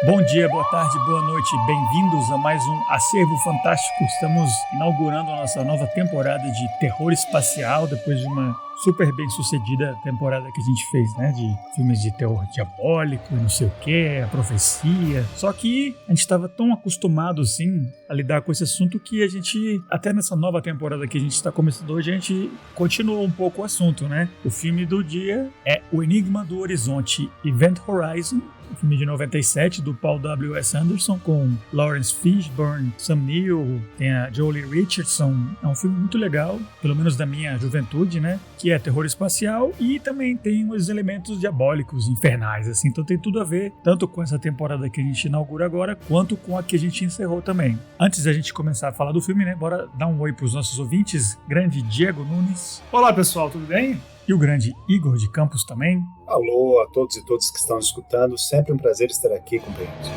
Bom dia, boa tarde, boa noite, bem-vindos a mais um Acervo Fantástico. Estamos inaugurando a nossa nova temporada de terror espacial, depois de uma super bem sucedida temporada que a gente fez, né, de filmes de terror diabólico, não sei o que, a profecia. Só que a gente estava tão acostumado assim a lidar com esse assunto que a gente, até nessa nova temporada que a gente está começando hoje, a gente continuou um pouco o assunto, né? O filme do dia é O Enigma do Horizonte, Event Horizon, um filme de 97 do Paul W.S. Anderson com Lawrence Fishburne, Sam Neill, tem a Joely Richardson. É um filme muito legal, pelo menos da minha juventude, né? Que é terror espacial e também tem os elementos diabólicos, infernais, assim. Então tem tudo a ver, tanto com essa temporada que a gente inaugura agora, quanto com a que a gente encerrou também. Antes da gente começar a falar do filme, né? Bora dar um oi pros nossos ouvintes. Grande Diego Nunes. Olá, pessoal, tudo bem? E o grande Igor de Campos também. Alô a todos e todas que estão escutando. Sempre um prazer estar aqui, companheiros.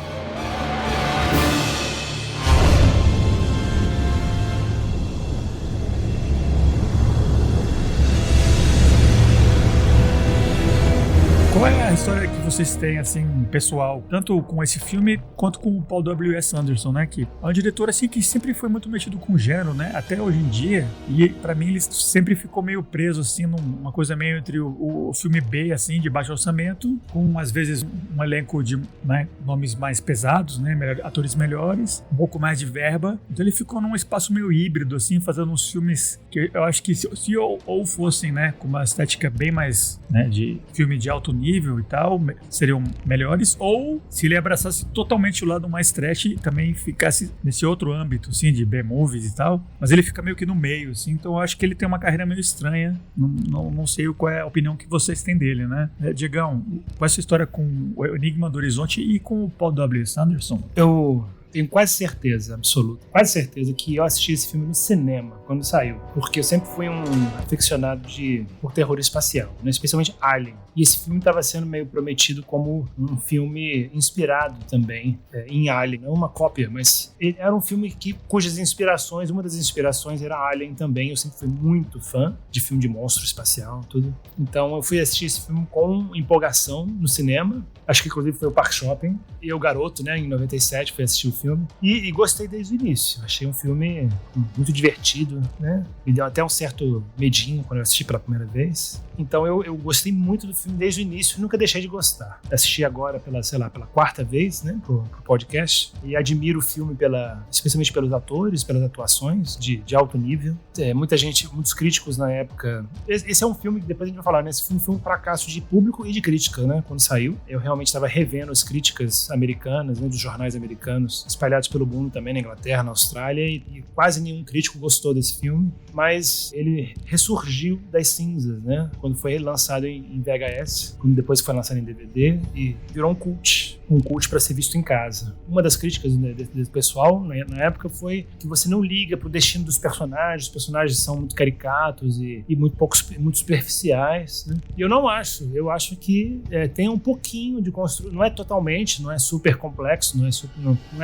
Qual é a história que vocês têm, assim, pessoal, tanto com esse filme quanto com o Paul W.S. Anderson, né? Que é um diretor, assim, que sempre foi muito mexido com gênero, né? Até hoje em dia. E pra mim ele sempre ficou meio preso, assim, numa coisa meio entre o filme B, assim, de baixo orçamento, com às vezes um elenco de, né, nomes mais pesados, né? Atores melhores, um pouco mais de verba. Então ele ficou num espaço meio híbrido, assim, fazendo uns filmes que eu acho que se ou fossem, né, com uma estética bem mais, né, de filme de alto nível e tal, seriam melhores, ou se ele abraçasse totalmente o lado mais trash e também ficasse nesse outro âmbito, assim, de B-movies e tal, mas ele fica meio que no meio, assim, então eu acho que ele tem uma carreira meio estranha, não sei qual é a opinião que vocês têm dele, né? Diegão, qual é a sua história com o Enigma do Horizonte e com o Paul W.S. Anderson? Eu tenho quase certeza absoluta, quase certeza que eu assisti esse filme no cinema quando saiu, porque eu sempre fui um aficionado por terror espacial, né? Especialmente Alien, e esse filme estava sendo meio prometido como um filme inspirado também em Alien, não uma cópia, mas era um filme cujas inspirações, uma das inspirações era Alien também. Eu sempre fui muito fã de filme de monstro espacial, tudo. Então eu fui assistir esse filme com empolgação no cinema, acho que inclusive foi o Park Shopping, e eu garoto, né, em 97 fui assistir o filme e gostei desde o início. Achei um filme muito divertido, né? Me deu até um certo medinho quando eu assisti pela primeira vez. Então eu gostei muito do filme desde o início e nunca deixei de gostar. Assisti agora pela quarta vez, né, pro podcast, e admiro o filme especialmente pelos atores, pelas atuações de alto nível. Muitos críticos na época. Esse é um filme que depois a gente vai falar, né? Esse filme foi um fracasso de público e de crítica, né? Quando saiu. Eu realmente estava revendo as críticas americanas, né, dos jornais americanos, espalhados pelo mundo também, na Inglaterra, na Austrália, e quase nenhum crítico gostou desse filme, mas ele ressurgiu das cinzas, né? Quando foi lançado em VHS, quando depois foi lançado em DVD, e virou um cult para ser visto em casa. Uma das críticas, né, desse pessoal, né, na época, foi que você não liga pro destino dos personagens. Os personagens são muito caricatos e muito superficiais, né? E eu não acho. Eu acho que tem um pouquinho de construção. Não é totalmente, não é super complexo, não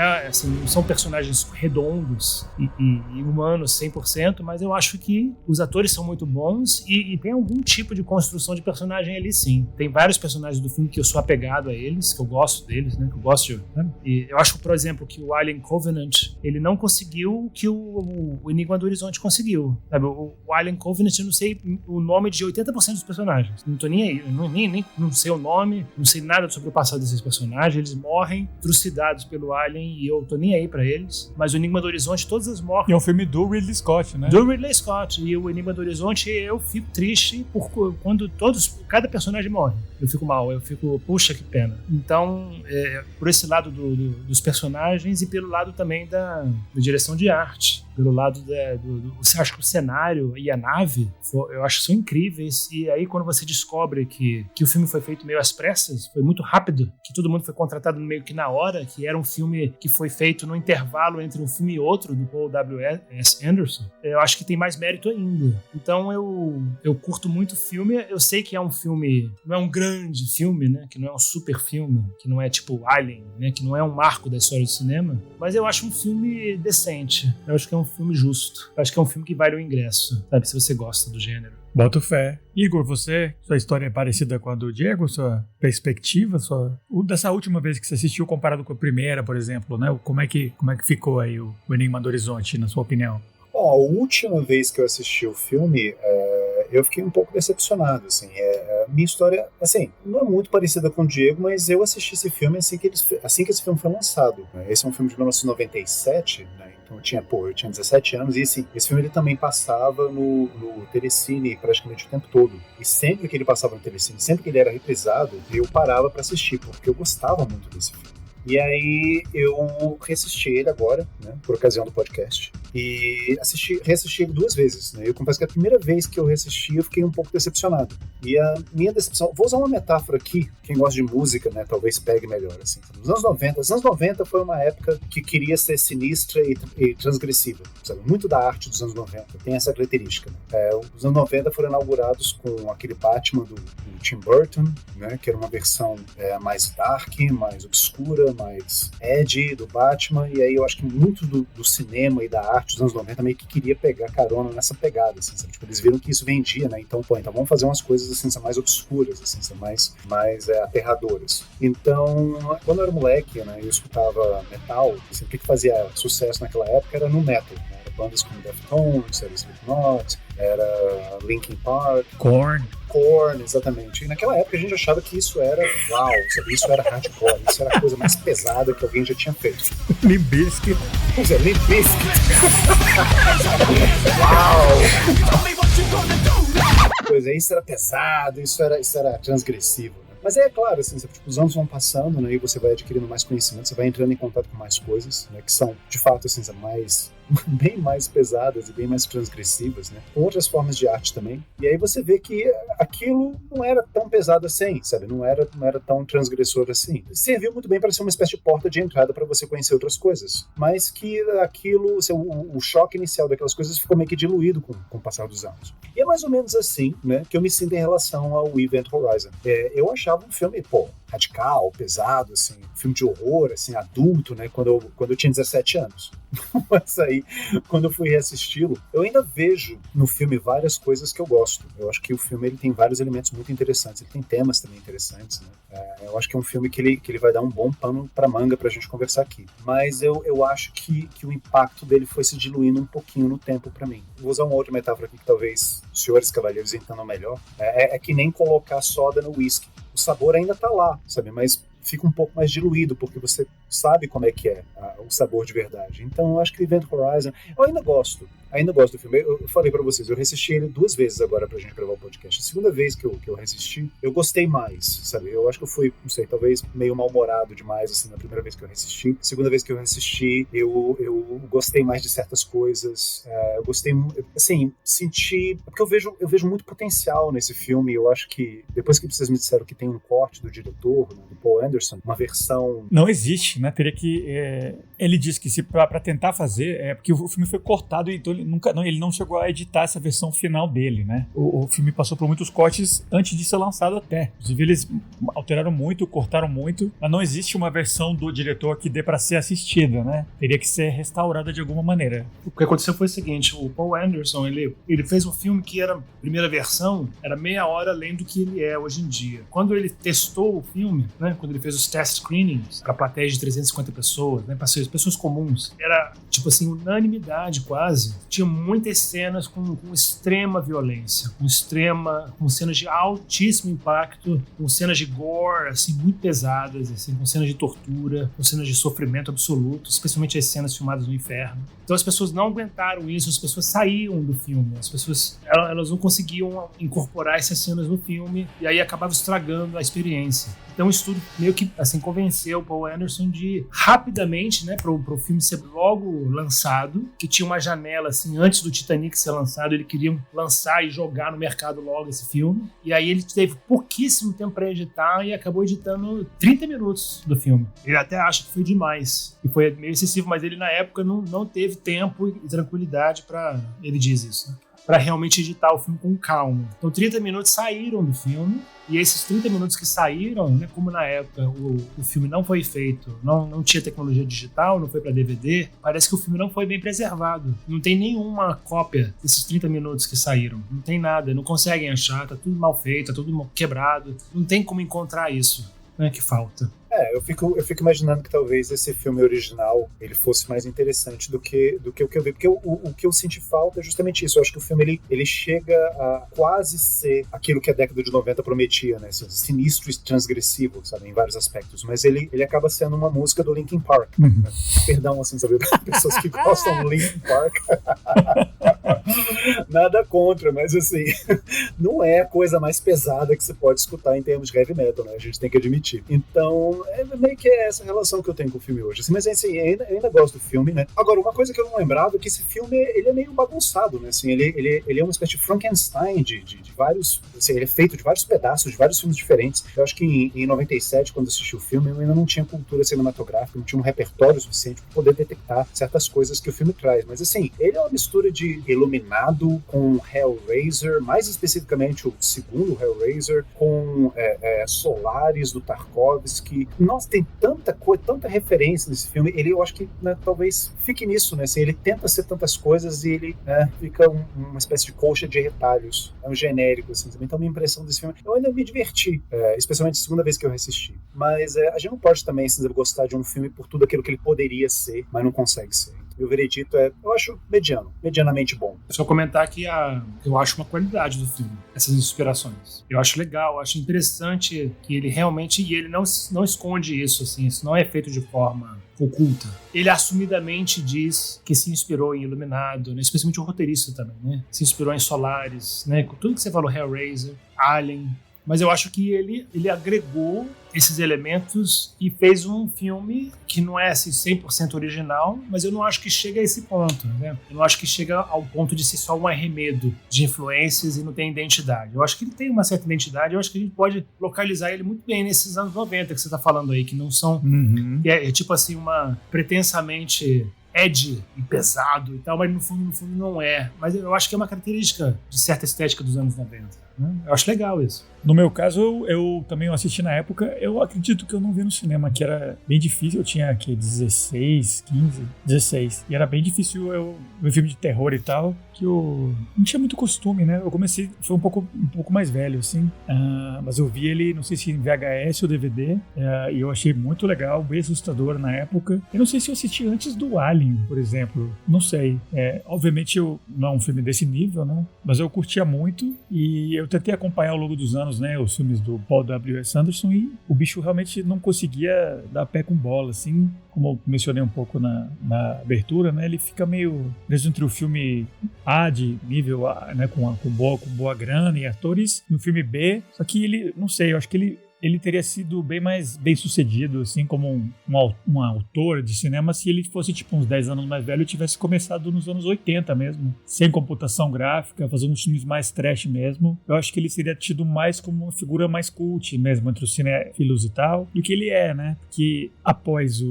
é assim, não são personagens redondos e humanos 100%, mas eu acho que os atores são muito bons e tem algum tipo de construção de personagem ali, sim. Tem vários personagens do filme que eu sou apegado a eles, que eu gosto deles, né? Que eu gosto de, né? E eu acho, por exemplo, que o Alien Covenant, ele não conseguiu o que o Enigma do Horizonte conseguiu. Sabe? O Alien Covenant, eu não sei o nome de 80% dos personagens. Não tô nem aí. Eu não sei o nome, não sei nada sobre o passado desses personagens. Eles morrem trucidados pelo Alien e eu tô nem aí pra eles. Mas o Enigma do Horizonte, todas as mortes. E é um filme do Ridley Scott, né? Do Ridley Scott. E o Enigma do Horizonte, eu fico triste quando cada personagem morre. Eu fico mal, puxa, que pena. Então, por esse lado dos personagens e pelo lado também da direção de arte. Pelo lado você acha que o cenário e a nave, eu acho que são incríveis. E aí, quando você descobre que o filme foi feito meio às pressas, foi muito rápido, que todo mundo foi contratado meio que na hora, que era um filme que foi feito no intervalo entre um filme e outro, do Paul W.S. Anderson, eu acho que tem mais mérito ainda. Então, eu curto muito o filme. Eu sei que é um filme, não é um grande filme, né? Que não é um super filme, que não é tipo Alien, né? Que não é um marco da história do cinema, mas eu acho um filme decente. Eu acho que é um um filme justo. Eu acho que é um filme que vale o ingresso, sabe? Se você gosta do gênero. Boto fé. Igor, sua história é parecida com a do Diego? Sua perspectiva? Dessa última vez que você assistiu comparado com a primeira, por exemplo, né? Como é que ficou aí o Enigma do Horizonte, na sua opinião? Bom, a última vez que eu assisti o filme, eu fiquei um pouco decepcionado, assim. Minha história, assim, não é muito parecida com o Diego, mas eu assisti esse filme assim que esse filme foi lançado. Esse é um filme de 1997, né? Então eu tinha 17 anos, e assim, esse filme ele também passava no Telecine praticamente o tempo todo. E sempre que ele passava no Telecine, sempre que ele era reprisado, eu parava para assistir, porque eu gostava muito desse filme. E aí eu reassisti ele agora, né, por ocasião do podcast, e reassisti ele 2 vezes, né. Eu confesso que a primeira vez que eu reassisti eu fiquei um pouco decepcionado. E a minha decepção, vou usar uma metáfora aqui, quem gosta de música, né, talvez pegue melhor, assim. Nos anos 90 foi uma época que queria ser sinistra e transgressiva, sabe? Muito da arte dos anos 90 tem essa característica, né? Os anos 90 foram inaugurados com aquele Batman do Tim Burton, né, que era uma versão mais dark, mais obscura, mais edgy do Batman, e aí eu acho que muito do cinema e da arte dos anos 90 meio que queria pegar carona nessa pegada, assim, sabe? Tipo, eles viram que isso vendia, né? Então vamos fazer umas coisas assim, mais obscuras, assim, mais aterradoras. Então, quando eu era moleque, né, eu escutava metal, assim, o que fazia sucesso naquela época era no metal, né? Era bandas como Deftones, era Slipknot, era Linkin Park, Korn, exatamente. E naquela época a gente achava que isso era uau, sabe? Isso era hardcore, isso era a coisa mais pesada que alguém já tinha feito. Limp Bizkit. Pois é, Limp Bizkit. Uau! Pois é, isso era pesado, isso era transgressivo. Mas é claro, assim, tipo, os anos vão passando, né, e você vai adquirindo mais conhecimento, você vai entrando em contato com mais coisas, né, que são, de fato, assim, bem mais pesadas e bem mais transgressivas, né, com outras formas de arte também. E aí você vê que aquilo não era tão pesado assim, sabe, não era tão transgressor assim. Serviu muito bem para ser uma espécie de porta de entrada para você conhecer outras coisas, mas que aquilo, assim, o choque inicial daquelas coisas ficou meio que diluído com o passar dos anos. E é mais ou menos assim, né, que eu me sinto em relação ao Event Horizon. Eu achava um filme, radical, pesado, assim, filme de horror, assim, adulto, né, quando eu tinha 17 anos. Mas aí, quando eu fui reassisti-lo, eu ainda vejo no filme várias coisas que eu gosto. Eu acho que o filme ele tem vários elementos muito interessantes, ele tem temas também interessantes, né? Eu acho que é um filme que ele vai dar um bom pano pra manga pra gente conversar aqui. Mas eu acho que o impacto dele foi se diluindo um pouquinho no tempo pra mim. Vou usar uma outra metáfora aqui que talvez os senhores cavalheiros entendam melhor. É que nem colocar soda no whisky. O sabor ainda tá lá, sabe? Mas fica um pouco mais diluído, porque você sabe como é que é o sabor de verdade. Então, eu acho que Event Horizon... Eu ainda gosto do filme. Eu falei pra vocês, eu reassisti ele 2 vezes agora pra gente gravar o podcast. A segunda vez que eu reassisti, eu gostei mais, sabe? Eu acho que eu fui, não sei, talvez meio mal-humorado demais, assim, na primeira vez que eu reassisti. A segunda vez que eu reassisti, eu gostei mais de certas coisas. Eu gostei, assim, senti... Porque eu vejo muito potencial nesse filme. Eu acho que, depois que vocês me disseram que tem um corte do diretor, né, do Paul Anderson, uma versão... Não existe, né? Teria que... Ele disse que pra tentar fazer, porque o filme foi cortado, então ele não chegou a editar essa versão final dele, né? O filme passou por muitos cortes antes de ser lançado até. Inclusive, eles alteraram muito, cortaram muito, mas não existe uma versão do diretor que dê pra ser assistida, né? Teria que ser restaurada de alguma maneira. O que aconteceu foi o seguinte, o Paul Anderson, ele fez um filme que era, a primeira versão, era meia hora além do que ele é hoje em dia. Quando ele testou o filme, né? Quando ele fez os test screenings para plateias de 350 pessoas, né? Para pessoas comuns, era, tipo assim, unanimidade quase. Tinha muitas cenas com extrema violência, com cenas de altíssimo impacto, com cenas de gore, assim, muito pesadas, assim, com cenas de tortura, com cenas de sofrimento absoluto, especialmente as cenas filmadas no inferno. Então as pessoas não aguentaram isso, as pessoas saíam do filme, as pessoas elas não conseguiam incorporar essas cenas no filme e aí acabava estragando a experiência. Então o estudo meio que assim, convenceu o Paul Anderson de rapidamente, né, pro filme ser logo lançado, que tinha uma janela assim, antes do Titanic ser lançado, ele queria lançar e jogar no mercado logo esse filme. E aí ele teve pouquíssimo tempo para editar e acabou editando 30 minutos do filme. Ele até acha que foi demais e foi meio excessivo, mas ele na época não teve tempo e tranquilidade para... Ele diz isso, né? para realmente editar o filme com calma. Então 30 minutos saíram do filme, e esses 30 minutos que saíram, né, como na época o filme não foi feito, não tinha tecnologia digital, não foi para DVD, parece que o filme não foi bem preservado. Não tem nenhuma cópia desses 30 minutos que saíram. Não tem nada, não conseguem achar, tá tudo mal feito, tá tudo quebrado. Não tem como encontrar isso, né, que falta. Eu fico imaginando que talvez esse filme original ele fosse mais interessante do que o que eu vi, porque o que eu senti falta é justamente isso. Eu acho que o filme ele chega a quase ser aquilo que a década de 90 prometia, né? Assim, sinistro e transgressivo, sabe, em vários aspectos, mas ele acaba sendo uma música do Linkin Park. Né? Perdão, assim, sabe, pessoas que gostam do Linkin Park. Nada contra, mas assim, não é a coisa mais pesada que você pode escutar em termos de heavy metal, né? A gente tem que admitir. Então, meio que é essa relação que eu tenho com o filme hoje. Assim, mas assim, eu ainda gosto do filme, né? Agora, uma coisa que eu não lembrava é que esse filme, ele é meio bagunçado, né? Assim, ele é uma espécie de Frankenstein de vários... Assim, ele é feito de vários pedaços, de vários filmes diferentes. Eu acho que em 97, quando eu assisti o filme, eu ainda não tinha cultura cinematográfica, não tinha um repertório suficiente para poder detectar certas coisas que o filme traz. Mas assim, ele é uma mistura de Iluminado com Hellraiser, mais especificamente o segundo Hellraiser, com Solaris do Tarkovsky. Nossa, tem tanta coisa, tanta referência nesse filme. Eu acho que, né, talvez fique nisso, né? Assim, ele tenta ser tantas coisas e ele, né, fica uma espécie de colcha de retalhos. É um genérico, assim. Então, minha impressão desse filme, eu ainda me diverti, especialmente a segunda vez que eu reassisti. Mas a gente não pode também, assim, gostar de um filme por tudo aquilo que ele poderia ser, mas não consegue ser. Meu veredito eu acho medianamente bom. Só comentar que eu acho uma qualidade do filme, essas inspirações. Eu acho legal, acho interessante que ele realmente, e ele não esconde isso, assim, isso não é feito de forma oculta. Ele assumidamente diz que se inspirou em Iluminado, né? Especialmente o roteirista também, né? Se inspirou em Solaris, né? Com tudo que você falou, Hellraiser, Alien. Mas eu acho que ele agregou esses elementos e fez um filme que não é assim, 100% original, mas eu não acho que chega a esse ponto, né? Eu não acho que chega ao ponto de ser só um arremedo de influências e não tem identidade. Eu acho que ele tem uma certa identidade, eu acho que a gente pode localizar ele muito bem nesses anos 90 que você está falando aí, que não são... É tipo assim, uma pretensamente... edgy e pesado e tal, mas no fundo não é. Mas eu acho que é uma característica de certa estética dos anos 90. Né? Eu acho legal isso. No meu caso, eu também assisti na época. Eu acredito que eu não vi no cinema, que era bem difícil. Eu tinha aqui 16, 15, 16. E era bem difícil eu ver filme de terror e tal, que eu não tinha muito costume, né? Eu comecei, foi um pouco mais velho, assim. Mas eu vi ele, não sei se em VHS ou DVD, e eu achei muito legal, bem assustador na época. Eu não sei se eu assisti antes do Alien, por exemplo. Não sei. Obviamente, não é um filme desse nível, né? Mas eu curtia muito e eu tentei acompanhar ao longo dos anos, né, os filmes do Paul W.S. Anderson, e o bicho realmente não conseguia dar pé com bola, assim, como eu mencionei um pouco na abertura, né, ele fica meio mesmo entre o filme A de nível A, né, com boa grana e atores, e o filme B, só que ele, não sei, eu acho que ele teria sido bem mais bem sucedido, assim, como um autor de cinema, se ele fosse tipo uns 10 anos mais velho e tivesse começado nos anos 80 mesmo, sem computação gráfica, fazendo uns filmes mais trash mesmo. Eu acho que ele seria tido mais como uma figura mais cult mesmo entre os cinéfilos e tal, do que ele é, né? Porque após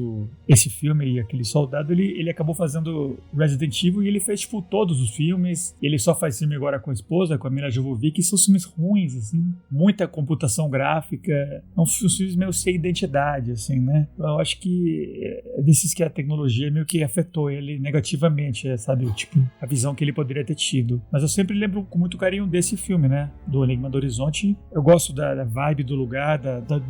esse filme e aquele soldado, ele acabou fazendo Resident Evil e ele fez tipo todos os filmes. Ele só faz filme agora com a esposa, com a Mila Jovovich, que são filmes ruins, assim, muita computação gráfica. São filmes meio sem identidade, assim, né? Eu acho que é desses que a tecnologia meio que afetou ele negativamente, sabe? Tipo, a visão que ele poderia ter tido. Mas eu sempre lembro com muito carinho desse filme, né? Do Enigma do Horizonte. Eu gosto da vibe do lugar,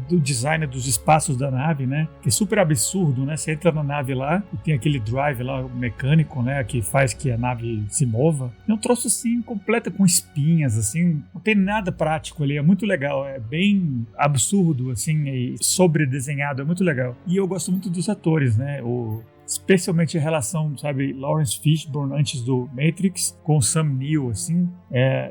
do design dos espaços da nave, né? Que é super absurdo, né? Você entra na nave lá e tem aquele drive lá, mecânico, né? Que faz que a nave se mova. É um troço, assim, completo com espinhas, assim. Não tem nada prático ali. É muito legal. É bem absurdo, assim, e sobredesenhado, é muito legal. E eu gosto muito dos atores, né? Especialmente a relação, sabe, Lawrence Fishburne antes do Matrix com o Sam Neill, assim.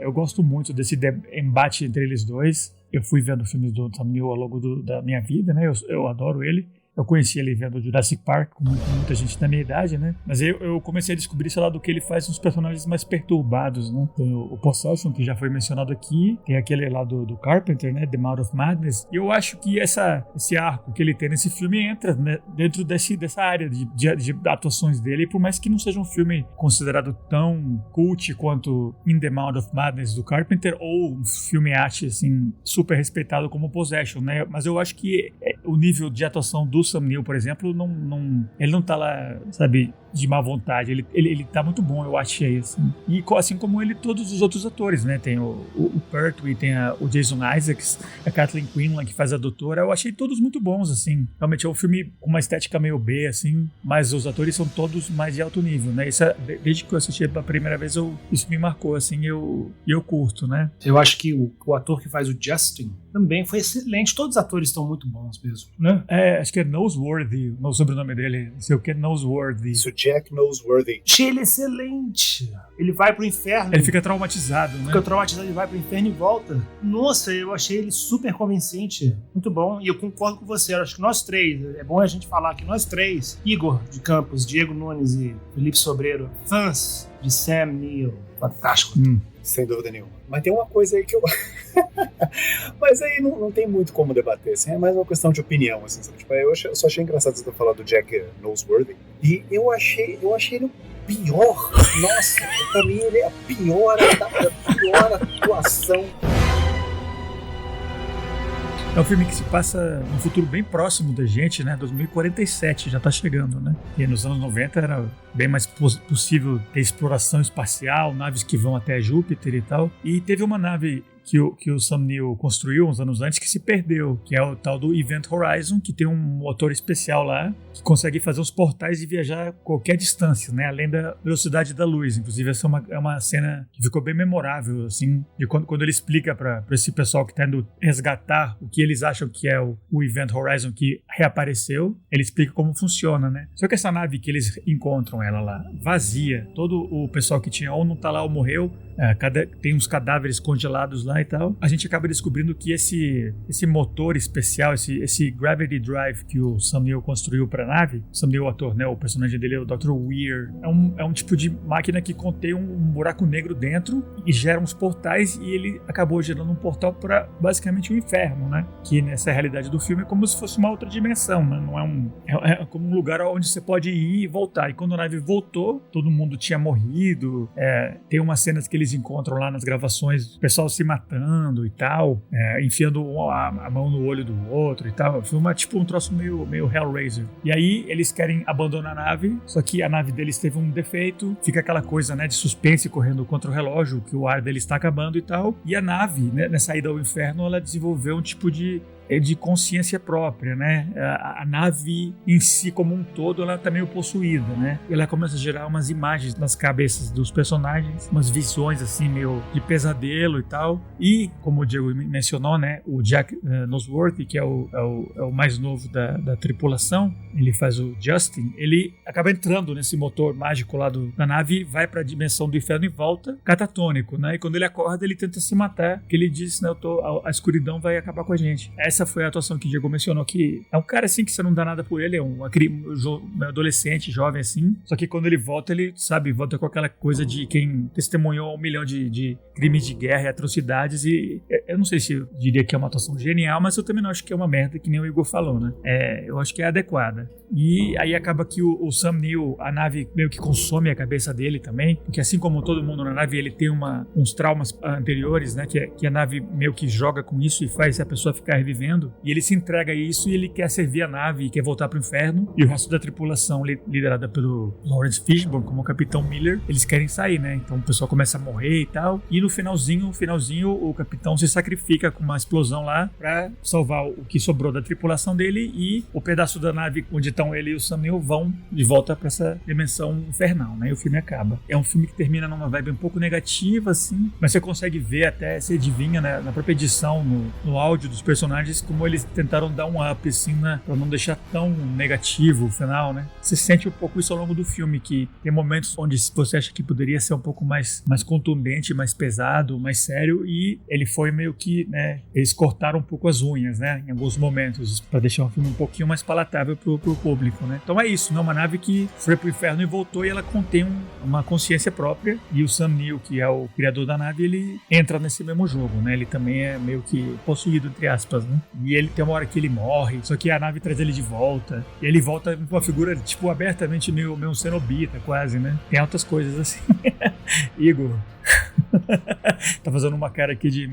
Eu gosto muito desse embate entre eles dois. Eu fui vendo filmes do Sam Neill ao longo da minha vida, né? Eu adoro ele. Eu conheci ele vendo Jurassic Park, com muita gente da minha idade, né? Mas eu comecei a descobrir, sei lá, do que ele faz uns personagens mais perturbados, né? Tem o Possession, que já foi mencionado aqui, tem aquele lá do Carpenter, né? The Mouth of Madness. E eu acho que esse arco que ele tem nesse filme entra, né, dentro dessa área de atuações dele, por mais que não seja um filme considerado tão cult quanto In the Mouth of Madness do Carpenter, ou um filme arte, assim, super respeitado como Possession, né? Mas eu acho que o nível de atuação do Sam Neill, por exemplo, ele não tá lá, sabe, de má vontade. Ele tá muito bom, eu achei, assim. E assim como ele, todos os outros atores, né? Tem o Pertwee, tem o Jason Isaacs, a Kathleen Quinlan, que faz a doutora. Eu achei todos muito bons, assim. Realmente é um filme com uma estética meio B, assim, mas os atores são todos mais de alto nível, né? Isso, desde que eu assisti pela primeira vez, isso me marcou, assim, e eu curto, né? Eu acho que o ator que faz o Justin também foi excelente. Todos os atores estão muito bons mesmo, né? Acho que é Noseworthy, o sobrenome dele, não sei o que, Noseworthy. Isso, Jack Noseworthy. Achei ele excelente. Ele vai pro inferno. Ele fica traumatizado, né? Fica traumatizado, ele vai pro inferno e volta. Nossa, eu achei ele super convincente. Muito bom. E eu concordo com você. Eu acho que nós três, é bom a gente falar que nós três, Igor de Campos, Diego Nunes e Felipe Sobreiro, fãs de Sam Neill. Fantástico. Sem dúvida nenhuma. Mas tem uma coisa aí que eu... Mas aí não tem muito como debater, assim, é mais uma questão de opinião, assim, sabe? Tipo, eu só achei engraçado você ter falado do Jack Noseworthy, e eu achei ele o pior. Nossa, pra mim ele é a pior atuação. É um filme que se passa num futuro bem próximo da gente, né? 2047 já tá chegando, né? E nos anos 90 era bem mais possível ter exploração espacial, naves que vão até Júpiter e tal. E teve uma nave que o Sam Neill construiu uns anos antes que se perdeu, que é o tal do Event Horizon, que tem um motor especial lá, que consegue fazer os portais e viajar a qualquer distância, né? Além da velocidade da luz. Inclusive, essa é uma cena que ficou bem memorável, assim, de quando ele explica para esse pessoal que tá indo resgatar o que eles acham que é o Event Horizon que reapareceu, ele explica como funciona, né? Só que essa nave que eles encontram ela lá, vazia, todo o pessoal que tinha ou não tá lá ou morreu, tem uns cadáveres congelados lá e tal, a gente acaba descobrindo que esse motor especial, esse Gravity Drive que o Sam Neill construiu pra nave, o Sam Neill, o ator, né, o personagem dele é o Dr. Weir, é um tipo de máquina que contém um buraco negro dentro e gera uns portais, e ele acabou gerando um portal para basicamente o inferno, né, que nessa realidade do filme é como se fosse uma outra dimensão, né? Não é como um lugar onde você pode ir e voltar, e quando a nave voltou, todo mundo tinha morrido, tem umas cenas que eles encontram lá nas gravações, o pessoal se matando e tal, enfiando a mão no olho do outro e tal. Foi um troço meio Hellraiser. E aí eles querem abandonar a nave, só que a nave deles teve um defeito, fica aquela coisa, né, de suspense correndo contra o relógio, que o ar deles está acabando e tal. E a nave, né, nessa ida ao inferno, ela desenvolveu um tipo de consciência própria, né? A nave em si como um todo, ela tá meio possuída, né? Ela começa a gerar umas imagens nas cabeças dos personagens, umas visões assim meio de pesadelo e tal. E, como o Diego mencionou, né, o Jack Noseworthy, que é o mais novo da tripulação, ele faz o Justin, ele acaba entrando nesse motor mágico lá da nave, vai pra dimensão do inferno e volta catatônico, né? E quando ele acorda, ele tenta se matar, porque ele diz, né, a escuridão vai acabar com a gente. Essa foi a atuação que o Diego mencionou, que é um cara assim que você não dá nada por ele, é um adolescente, jovem assim, só que quando ele volta, ele, sabe, volta com aquela coisa de quem testemunhou 1 milhão de crimes de guerra e atrocidades, e eu não sei se eu diria que é uma atuação genial, mas eu também não acho que é uma merda, que nem o Igor falou, né? Eu acho que é adequada. E aí acaba que o Sam Neill, a nave meio que consome a cabeça dele também, porque assim como todo mundo na nave, ele tem uns traumas anteriores, né, que a nave meio que joga com isso e faz a pessoa ficar revivendo, e ele se entrega a isso e ele quer servir a nave e quer voltar pro inferno, e o resto da tripulação, liderada pelo Lawrence Fishburne como Capitão Miller, eles querem sair, né? Então o pessoal começa a morrer e tal, e no finalzinho o capitão se sacrifica com uma explosão lá pra salvar o que sobrou da tripulação dele, e o pedaço da nave onde estão ele e o Sam Neill vão de volta pra essa dimensão infernal, né? E o filme acaba. É um filme que termina numa vibe um pouco negativa, assim, mas você consegue ver até, você adivinha, né, na própria edição, no áudio dos personagens, personagens, como eles tentaram dar um up, assim, né? Pra não deixar tão negativo o final, né? Você sente um pouco isso ao longo do filme, que tem momentos onde você acha que poderia ser um pouco mais contundente, mais pesado, mais sério, e ele foi meio que, né? Eles cortaram um pouco as unhas, né? Em alguns momentos, pra deixar o filme um pouquinho mais palatável pro público, né? Então é isso, né? Uma nave que foi pro inferno e voltou, e ela contém uma consciência própria, e o Sam Neill, que é o criador da nave, ele entra nesse mesmo jogo, né? Ele também é meio que possuído, entre aspas, né? E ele tem uma hora que ele morre, só que a nave traz ele de volta, e ele volta com uma figura, tipo, abertamente meio um cenobita, quase, né? Tem altas coisas assim. Igor tá fazendo uma cara aqui de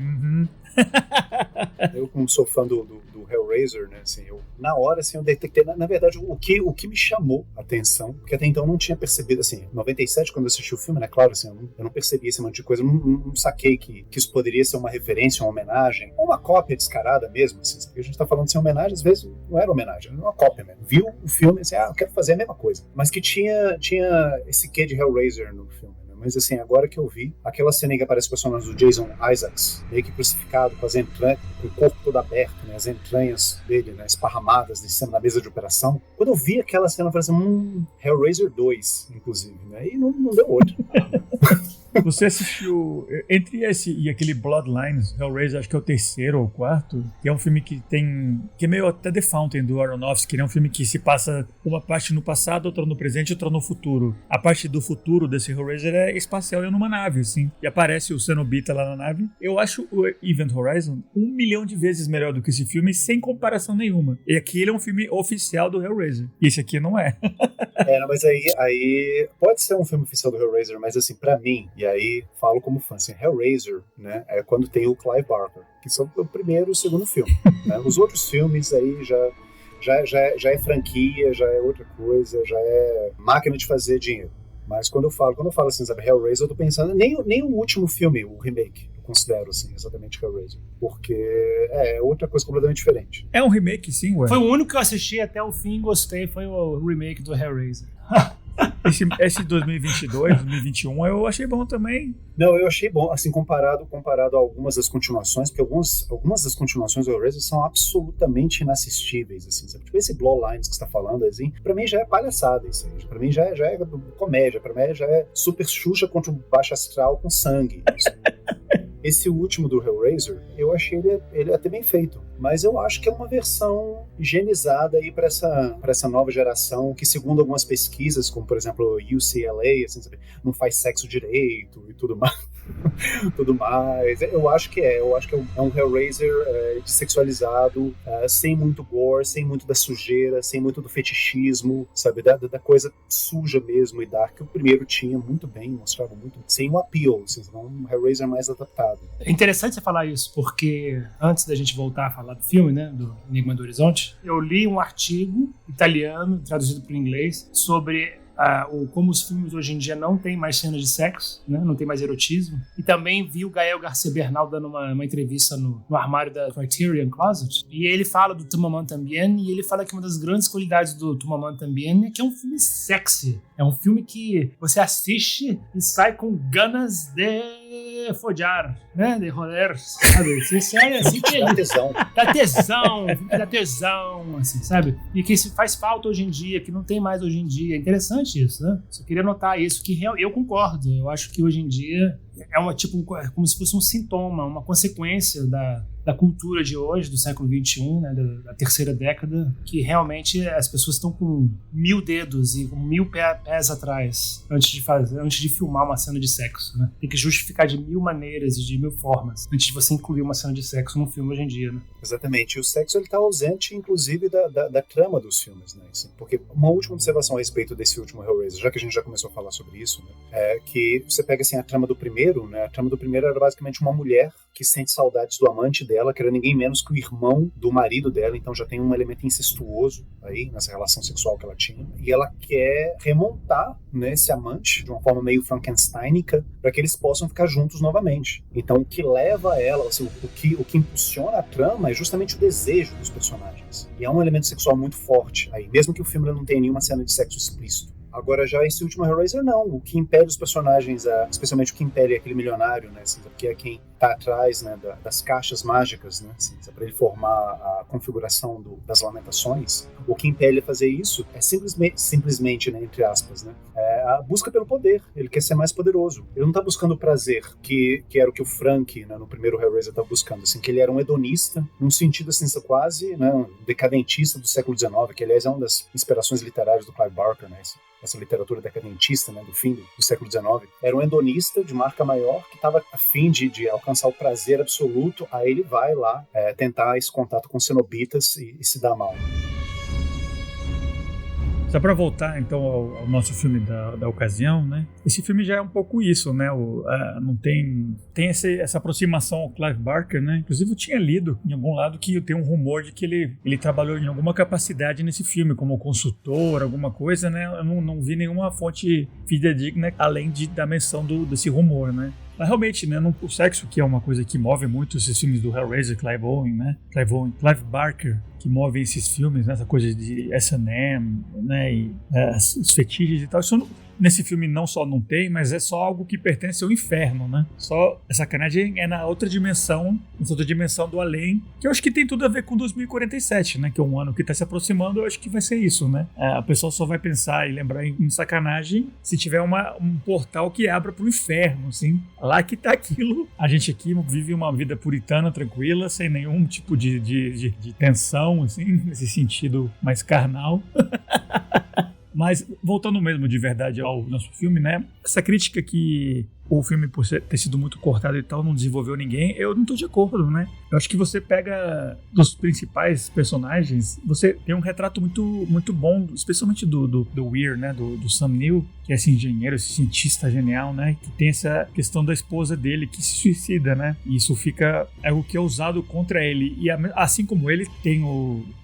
Eu, como sou fã do Hellraiser, né, assim, na hora, assim, eu detectei, na verdade, o que me chamou a atenção, porque até então eu não tinha percebido, assim, em 97, quando eu assisti o filme, né, claro, assim, eu não percebi esse monte de coisa, eu não saquei que isso poderia ser uma referência, uma homenagem, ou uma cópia descarada mesmo, assim, porque a gente tá falando sem homenagem, às vezes não era homenagem, era uma cópia mesmo. Viu o filme, assim, eu quero fazer a mesma coisa, mas que tinha esse quê de Hellraiser no filme. Mas assim, agora que eu vi, aquela cena em que aparece o personagem do Jason Isaacs, meio que crucificado, com as entranhas, com o corpo todo aberto, né, as entranhas dele, né, esparramadas em cima da mesa de operação. Quando eu vi aquela cena, eu falei assim, Hellraiser 2, inclusive, né, e não deu outro. Você assistiu entre esse e aquele Bloodlines, Hellraiser, acho que é o terceiro ou quarto, que é um filme que é meio até The Fountain do Aronofsky, né? Um filme que se passa uma parte no passado, outra no presente, outra no futuro. A parte do futuro desse Hellraiser é espacial, é numa nave, assim, e aparece o Cenobita lá na nave. Eu acho o Event Horizon 1 milhão de vezes melhor do que esse filme, sem comparação nenhuma. E aqui ele é um filme oficial do Hellraiser, e esse aqui não é. Não, mas aí pode ser um filme oficial do Hellraiser, mas assim, pra mim, e aí falo como fã, assim, Hellraiser, né, é quando tem o Clive Barker, que são o primeiro e o segundo filme, né? Os outros filmes aí já é franquia, já é outra coisa, já é máquina de fazer dinheiro. Mas quando eu falo assim, sabe, Hellraiser, eu tô pensando, nem o último filme, o remake, eu considero, assim, exatamente Hellraiser, porque é outra coisa completamente diferente. É um remake, sim, ué. Foi o único que eu assisti até o fim e gostei, foi o remake do Hellraiser. Esse 2022, 2021, eu achei bom também. Não, eu achei bom, assim, comparado a algumas das continuações, porque algumas das continuações do Hellraiser são absolutamente inassistíveis, assim, sabe? Tipo, esse Bloodlines que você tá falando, assim, pra mim já é palhaçada isso aí, pra mim já é comédia, pra mim já é super Xuxa contra o Baixo Astral com sangue, assim. Esse último do Hellraiser, eu achei ele até bem feito, mas eu acho que é uma versão higienizada aí para essa nova geração, que segundo algumas pesquisas, como por exemplo UCLA, assim, sabe, não faz sexo direito e tudo mais. Tudo mais. Eu acho que é um Hellraiser dessexualizado, sem muito gore, sem muito da sujeira, sem muito do fetichismo, sabe, da coisa suja mesmo e dark, que o primeiro tinha muito bem, mostrava muito, sem o appeal, assim, um Hellraiser mais adaptado. É interessante você falar isso, porque antes da gente voltar a falar do filme, né, do Enigma do Horizonte, eu li um artigo italiano, traduzido para o inglês, sobre como os filmes hoje em dia não tem mais cenas de sexo, né? Não tem mais erotismo. E também vi o Gael Garcia Bernal dando uma entrevista no armário da Criterion Closet. E ele fala do Tu Maman Tambien, e ele fala que uma das grandes qualidades do Tu Maman Tambien é que é um filme sexy. É um filme que você assiste e sai com ganas de follar, né? De rolar, sabe? Você sai assim que... Dá tesão. Dá tesão, assim, sabe? E que isso faz falta hoje em dia, que não tem mais hoje em dia. É interessante isso, né? Só queria notar isso, que eu concordo. Eu acho que hoje em dia é como se fosse um sintoma, uma consequência da cultura de hoje, do século XXI, né, da terceira década, que realmente as pessoas estão com 1000 dedos e com 1000 pés atrás antes de filmar uma cena de sexo, né? Tem que justificar de 1000 maneiras e de 1000 formas antes de você incluir uma cena de sexo num filme hoje em dia, né? Exatamente. E o sexo, ele tá ausente, inclusive, da trama dos filmes, né? Assim, porque uma última observação a respeito desse último Hellraiser, já que a gente já começou a falar sobre isso, né, é que você pega, assim, a trama do primeiro, né? A trama do primeiro era basicamente uma mulher que sente saudades do amante dela, que era ninguém menos que o irmão do marido dela, então já tem um elemento incestuoso aí nessa relação sexual que ela tinha, e ela quer remontar, né, esse amante de uma forma meio frankensteinica para que eles possam ficar juntos novamente. Então o que leva ela, assim, o que impulsiona a trama é justamente o desejo dos personagens, e é um elemento sexual muito forte aí, mesmo que o filme não tenha nenhuma cena de sexo explícito. Agora, já esse último Hellraiser, não. O que impede os personagens, especialmente o que impede aquele milionário, né, assim, que é quem está atrás, né, das caixas mágicas, né, assim, para ele formar a configuração das lamentações, o que impede ele fazer isso é simplesmente, né, entre aspas, né, a busca pelo poder. Ele quer ser mais poderoso. Ele não está buscando o prazer, que era o que o Frank, né, no primeiro Hellraiser, estava buscando, assim, que ele era um hedonista, num sentido assim, quase, né, um decadentista do século XIX, que aliás é uma das inspirações literárias do Clive Barker, né, essa literatura decadentista, né, do fim do século XIX. Era um hedonista de marca maior que estava a fim de alcançar o prazer absoluto. Aí ele vai lá tentar esse contato com cenobitas e se dá mal. Só para voltar então ao nosso filme da ocasião, né? Esse filme já é um pouco isso, né? Não tem essa aproximação ao Clive Barker, né? Inclusive eu tinha lido em algum lado que tem um rumor de que ele trabalhou em alguma capacidade nesse filme, como consultor, alguma coisa, né? Eu não vi nenhuma fonte fidedigna além da menção desse rumor, né? Mas realmente, né, o sexo, que é uma coisa que move muito esses filmes do Hellraiser, Clive Barker, que move esses filmes, né, essa coisa de S&M, né, e os fetiches e tal. Isso nesse filme não só não tem, mas é só algo que pertence ao inferno, né? Só a sacanagem é na outra dimensão do além, que eu acho que tem tudo a ver com 2047, né? Que é um ano que tá se aproximando, eu acho que vai ser isso, né? A pessoa só vai pensar e lembrar em sacanagem se tiver um portal que abra pro inferno, assim. Lá que tá aquilo. A gente aqui vive uma vida puritana, tranquila, sem nenhum tipo de tensão, assim, nesse sentido mais carnal. Mas, voltando mesmo de verdade ao nosso filme, né? Essa crítica que o filme, por ter sido muito cortado e tal, não desenvolveu ninguém, eu não tô de acordo, né? Eu acho que você pega dos principais personagens, você tem um retrato muito, muito bom, especialmente do Weir, né? Do Sam Neill, que é esse engenheiro, esse cientista genial, né? Que tem essa questão da esposa dele que se suicida, né? E isso fica algo que é usado contra ele. E assim como ele, tem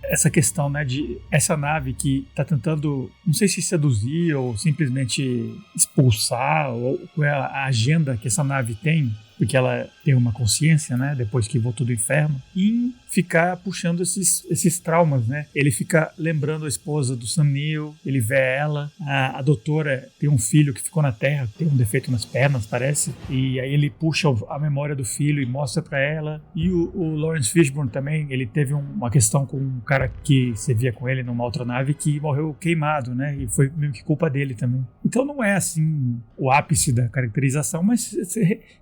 essa questão, né? De essa nave que tá tentando, não sei se seduzir ou simplesmente expulsar, ou qual é a agenda que essa nave tem, porque ela tem uma consciência, né, depois que voltou do inferno, e ficar puxando esses traumas, né? Ele fica lembrando a esposa do Sam Neill, ele vê ela, a doutora tem um filho que ficou na Terra, tem um defeito nas pernas, parece, e aí ele puxa a memória do filho e mostra pra ela, e o Lawrence Fishburne também, ele teve uma questão com um cara que servia com ele numa outra nave que morreu queimado, né, e foi meio que culpa dele também. Então não é assim o ápice da caracterização, mas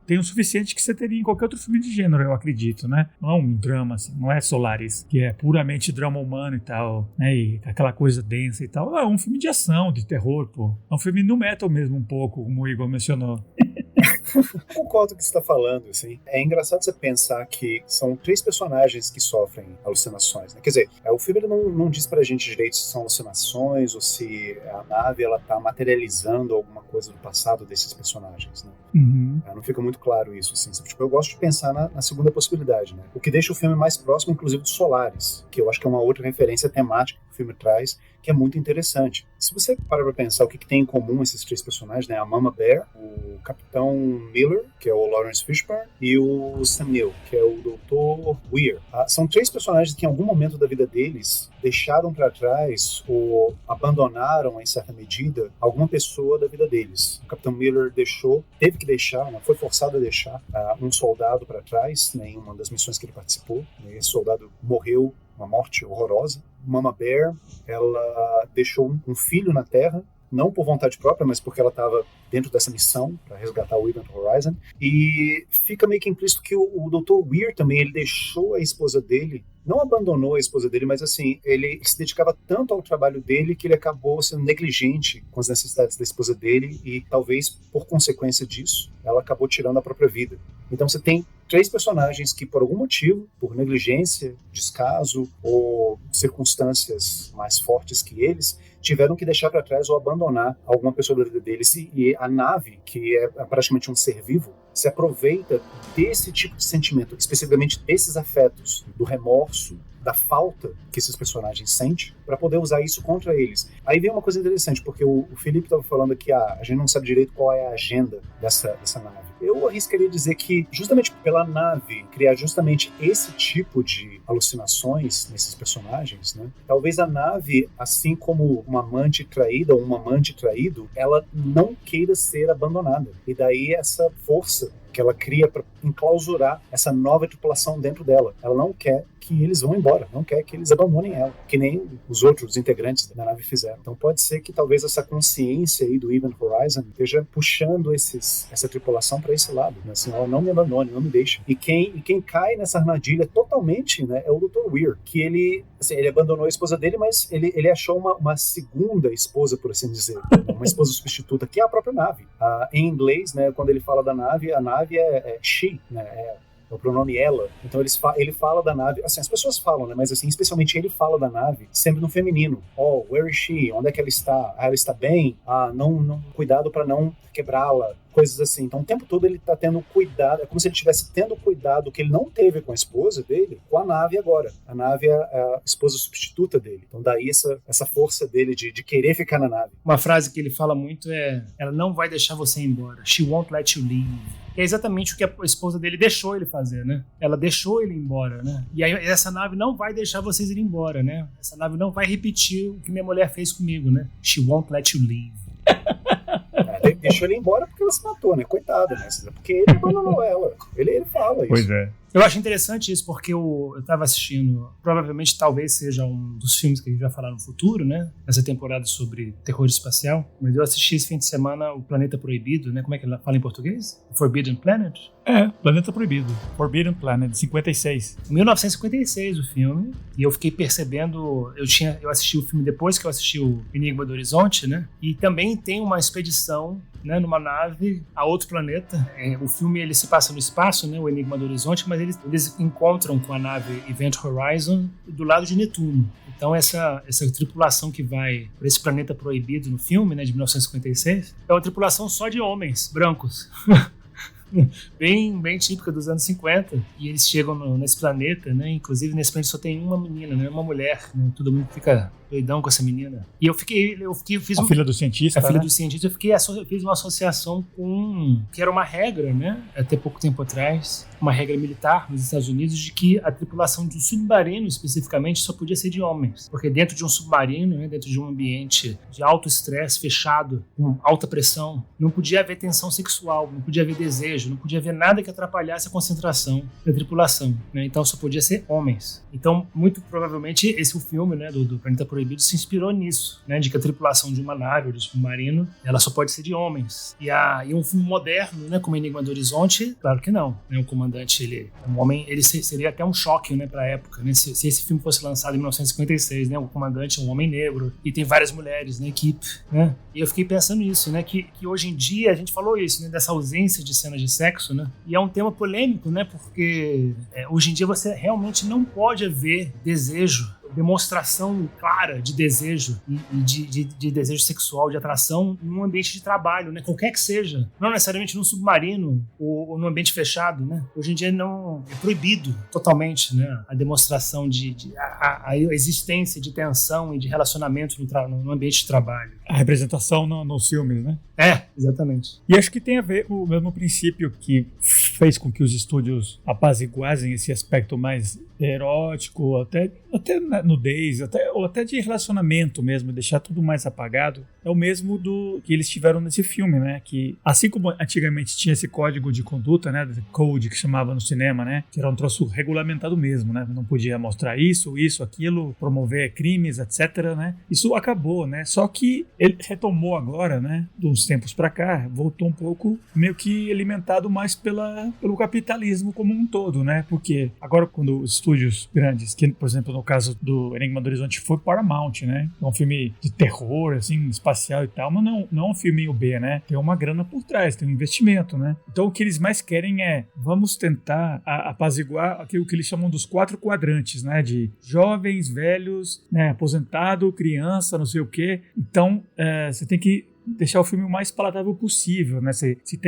tem o suficiente que você teria em qualquer outro filme de gênero, eu acredito, né? Não é um drama, assim, não é Solaris, que é puramente drama humano e tal, né? E aquela coisa densa e tal. É um filme de ação, de terror, pô. É um filme no metal mesmo, um pouco, como o Igor mencionou. Concordo com o que você está falando, assim. É engraçado você pensar que são 3 personagens que sofrem alucinações, né? Quer dizer, o filme ele não diz pra gente direito se são alucinações ou se a nave ela tá materializando alguma coisa do passado desses personagens, né? Uhum. Não fica muito claro isso, assim. Tipo, eu gosto de pensar na segunda possibilidade, né? O que deixa o filme mais próximo, inclusive, do Solaris, que eu acho que é uma outra referência temática que o filme traz, que é muito interessante. Se você parar pra pensar o que tem em comum esses 3 personagens, né? A Mama Bear, o Capitão Miller, que é o Lawrence Fishburne, e o Sam Neill, que é o Dr. Weir. São 3 personagens que em algum momento da vida deles deixaram para trás ou abandonaram, em certa medida, alguma pessoa da vida deles. O Capitão Miller teve que deixar, né, foi forçado a deixar um soldado para trás, né, em uma das missões que ele participou. Esse soldado morreu, uma morte horrorosa. Mama Bear, ela deixou um filho na Terra, não por vontade própria, mas porque ela estava dentro dessa missão para resgatar o Event Horizon. E fica meio que implícito que o Dr. Weir também, ele deixou a esposa dele, não abandonou a esposa dele, mas assim, ele se dedicava tanto ao trabalho dele que ele acabou sendo negligente com as necessidades da esposa dele e talvez por consequência disso, ela acabou tirando a própria vida. Então você tem 3 personagens que por algum motivo, por negligência, descaso ou circunstâncias mais fortes que eles, tiveram que deixar para trás ou abandonar alguma pessoa da vida deles. E a nave, que é praticamente um ser vivo, se aproveita desse tipo de sentimento, especificamente desses afetos, do remorso, da falta que esses personagens sentem para poder usar isso contra eles. Aí vem uma coisa interessante, porque o Felipe estava falando que a gente não sabe direito qual é a agenda dessa nave. Eu arriscaria dizer que, justamente pela nave criar justamente esse tipo de alucinações nesses personagens, né? Talvez a nave, assim como uma amante traída ou um amante traído, ela não queira ser abandonada. E daí essa força que ela cria para enclausurar essa nova tripulação dentro dela. Ela não quer que eles vão embora, não quer que eles abandonem ela, que nem os outros integrantes da nave fizeram. Então pode ser que talvez essa consciência aí do Event Horizon esteja puxando essa tripulação para esse lado, né? Assim, ó, não me abandone, não me deixe. E quem cai nessa armadilha totalmente, né, é o Dr. Weir, que ele abandonou a esposa dele, mas ele achou uma segunda esposa, por assim dizer, uma esposa substituta, que é a própria nave. Em inglês, né, quando ele fala da nave, a nave é she, né, é o pronome ela. Então ele fala da nave, assim, as pessoas falam, né, mas assim, especialmente ele fala da nave sempre no feminino. Oh, where is she? Onde é que ela está? Ela está bem? Não, cuidado para não quebrá-la. Coisas assim. Então o tempo todo ele tá tendo cuidado, é como se ele estivesse tendo cuidado que ele não teve com a esposa dele, com a nave agora. A nave é a esposa substituta dele. Então daí essa força dele de querer ficar na nave. Uma frase que ele fala muito é: ela não vai deixar você ir embora. She won't let you leave. Que é exatamente o que a esposa dele deixou ele fazer, né? Ela deixou ele ir embora, né? E aí essa nave não vai deixar vocês irem embora, né? Essa nave não vai repetir o que minha mulher fez comigo, né? She won't let you leave. Deixou ele embora porque ela se matou, né? Coitada, né? Porque ele abandonou ela. Ele fala isso. Pois é. Eu acho interessante isso porque eu estava assistindo, provavelmente talvez seja um dos filmes que a gente vai falar no futuro, né? Essa temporada sobre terror espacial. Mas eu assisti esse fim de semana O Planeta Proibido, né? Como é que ela fala em português? Forbidden Planet? Planeta Proibido. Forbidden Planet, 56. 1956 o filme. E eu fiquei percebendo, eu assisti o filme depois que eu assisti o Enigma do Horizonte, né? E também tem uma expedição, né, numa nave a outro planeta. O filme ele se passa no espaço, né, o Enigma do Horizonte, mas eles encontram com a nave Event Horizon do lado de Netuno. Então essa tripulação que vai para esse planeta proibido no filme, né, de 1956, é uma tripulação só de homens brancos. Bem típica dos anos 50, e eles chegam nesse planeta, né? Inclusive nesse planeta só tem uma menina, né? Uma mulher, né? Todo mundo fica doidão com essa menina. E eu fiz a filha do cientista, filha do cientista, eu fiz uma associação com que era uma regra, né? Até pouco tempo atrás, uma regra militar nos Estados Unidos de que a tripulação de um submarino especificamente só podia ser de homens, porque dentro de um submarino, né? Dentro de um ambiente de alto estresse, fechado, com alta pressão, não podia haver tensão sexual, não podia haver desejo, não podia haver nada que atrapalhasse a concentração da tripulação, né? Então só podia ser homens. Então, muito provavelmente, esse filme, né, do Planeta Proibido se inspirou nisso, né, de que a tripulação de uma nave ou de submarino, ela só pode ser de homens. E um filme moderno, né, como Enigma do Horizonte, claro que não, né? O comandante, ele é um homem, ele seria até um choque, né, pra época, né? Se esse filme fosse lançado em 1956, né, o comandante é um homem negro e tem várias mulheres na equipe, né? E eu fiquei pensando nisso, né, que hoje em dia a gente falou isso, né, dessa ausência de cenas de sexo, né? E é um tema polêmico, né? Porque hoje em dia você realmente não pode haver desejo, demonstração clara de desejo e de desejo sexual, de atração num ambiente de trabalho, né? Qualquer que seja. Não necessariamente num submarino ou num ambiente fechado, né? Hoje em dia não é proibido totalmente, né? A demonstração a existência de tensão e de relacionamento no ambiente de trabalho. A representação nos filmes, né? Exatamente. E acho que tem a ver com o mesmo princípio que fez com que os estúdios apaziguassem esse aspecto mais erótico, até nudez, ou até de relacionamento mesmo, deixar tudo mais apagado. É o mesmo do que eles tiveram nesse filme, né? Que assim como antigamente tinha esse código de conduta, né? Code que chamava no cinema, né? Que era um troço regulamentado mesmo, né? Não podia mostrar isso, aquilo, promover crimes, etc, né? Isso acabou, né? Só que ele retomou agora, né? De uns tempos pra cá, voltou um pouco meio que alimentado mais pelo capitalismo como um todo, né? Porque agora quando os estúdios grandes, que por exemplo no caso do Enigma do Horizonte foi Paramount, né? É um filme de terror, assim, espacial e tal, mas não é um filme B, né? Tem uma grana por trás, tem um investimento, né? Então o que eles mais querem é, vamos tentar apaziguar aquilo que eles chamam dos 4 quadrantes, né? De jovens, velhos, né? Aposentado, criança, não sei o quê. Então você tem que deixar o filme o mais palatável possível, né? Se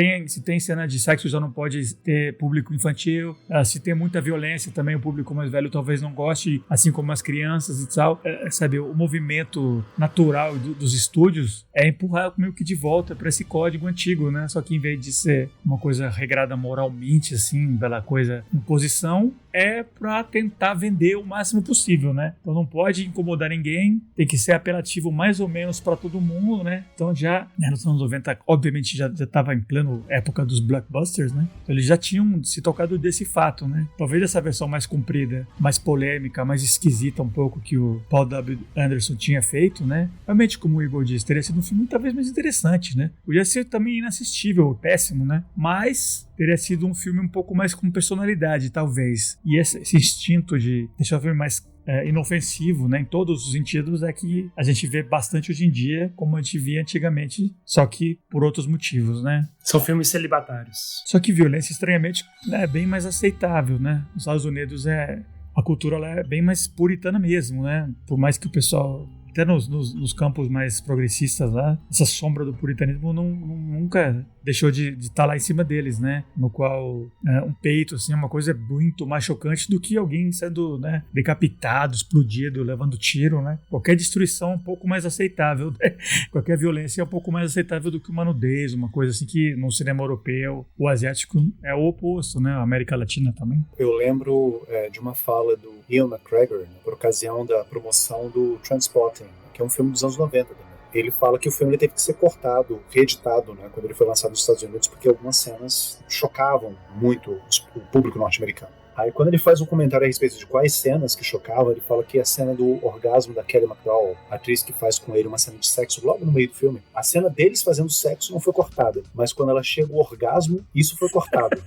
tem cena de sexo, já não pode ter público infantil. Se tem muita violência também, o público mais velho talvez não goste, assim como as crianças e tal. Sabe, o movimento natural dos estúdios é empurrar meio que de volta para esse código antigo, né? Só que em vez de ser uma coisa regrada moralmente, assim, pela coisa imposição, é para tentar vender o máximo possível, né? Então não pode incomodar ninguém, tem que ser apelativo mais ou menos para todo mundo, né? Então já, né, nos anos 90, obviamente já estava em pleno época dos blockbusters, né? Então, eles já tinham se tocado desse fato, né? Talvez essa versão mais comprida, mais polêmica, mais esquisita um pouco que o Paul W. Anderson tinha feito, né? Realmente, como o Igor disse, teria sido um filme talvez mais interessante, né? Podia ser também inassistível, péssimo, né? Mas teria sido um filme um pouco mais com personalidade, talvez. E esse instinto de deixar o filme mais inofensivo, né, em todos os sentidos, é que a gente vê bastante hoje em dia, como a gente via antigamente, só que por outros motivos, né? São filmes celibatários. Só que violência, estranhamente, é bem mais aceitável, né? Nos Estados Unidos a cultura ela é bem mais puritana mesmo, né? Por mais que o pessoal, até nos campos mais progressistas lá, essa sombra do puritanismo nunca deixou de estar lá em cima deles, né? No qual um peito, assim, é uma coisa muito mais chocante do que alguém sendo, né, decapitado, explodido, levando tiro, né? Qualquer destruição é um pouco mais aceitável, né? Qualquer violência é um pouco mais aceitável do que uma nudez, uma coisa assim que no cinema europeu, o asiático é o oposto, né? A América Latina também. Eu lembro de uma fala do Ian McGregor, né, por ocasião da promoção do Trainspotting, que é um filme dos anos 90 também. Ele fala que o filme teve que ser cortado, reeditado, né, quando ele foi lançado nos Estados Unidos, porque algumas cenas chocavam muito o público norte-americano. Aí quando ele faz um comentário a respeito de quais cenas que chocavam, ele fala que a cena do orgasmo da Kelly McDowell, a atriz que faz com ele uma cena de sexo logo no meio do filme, a cena deles fazendo sexo não foi cortada, mas quando ela chega ao orgasmo, isso foi cortado.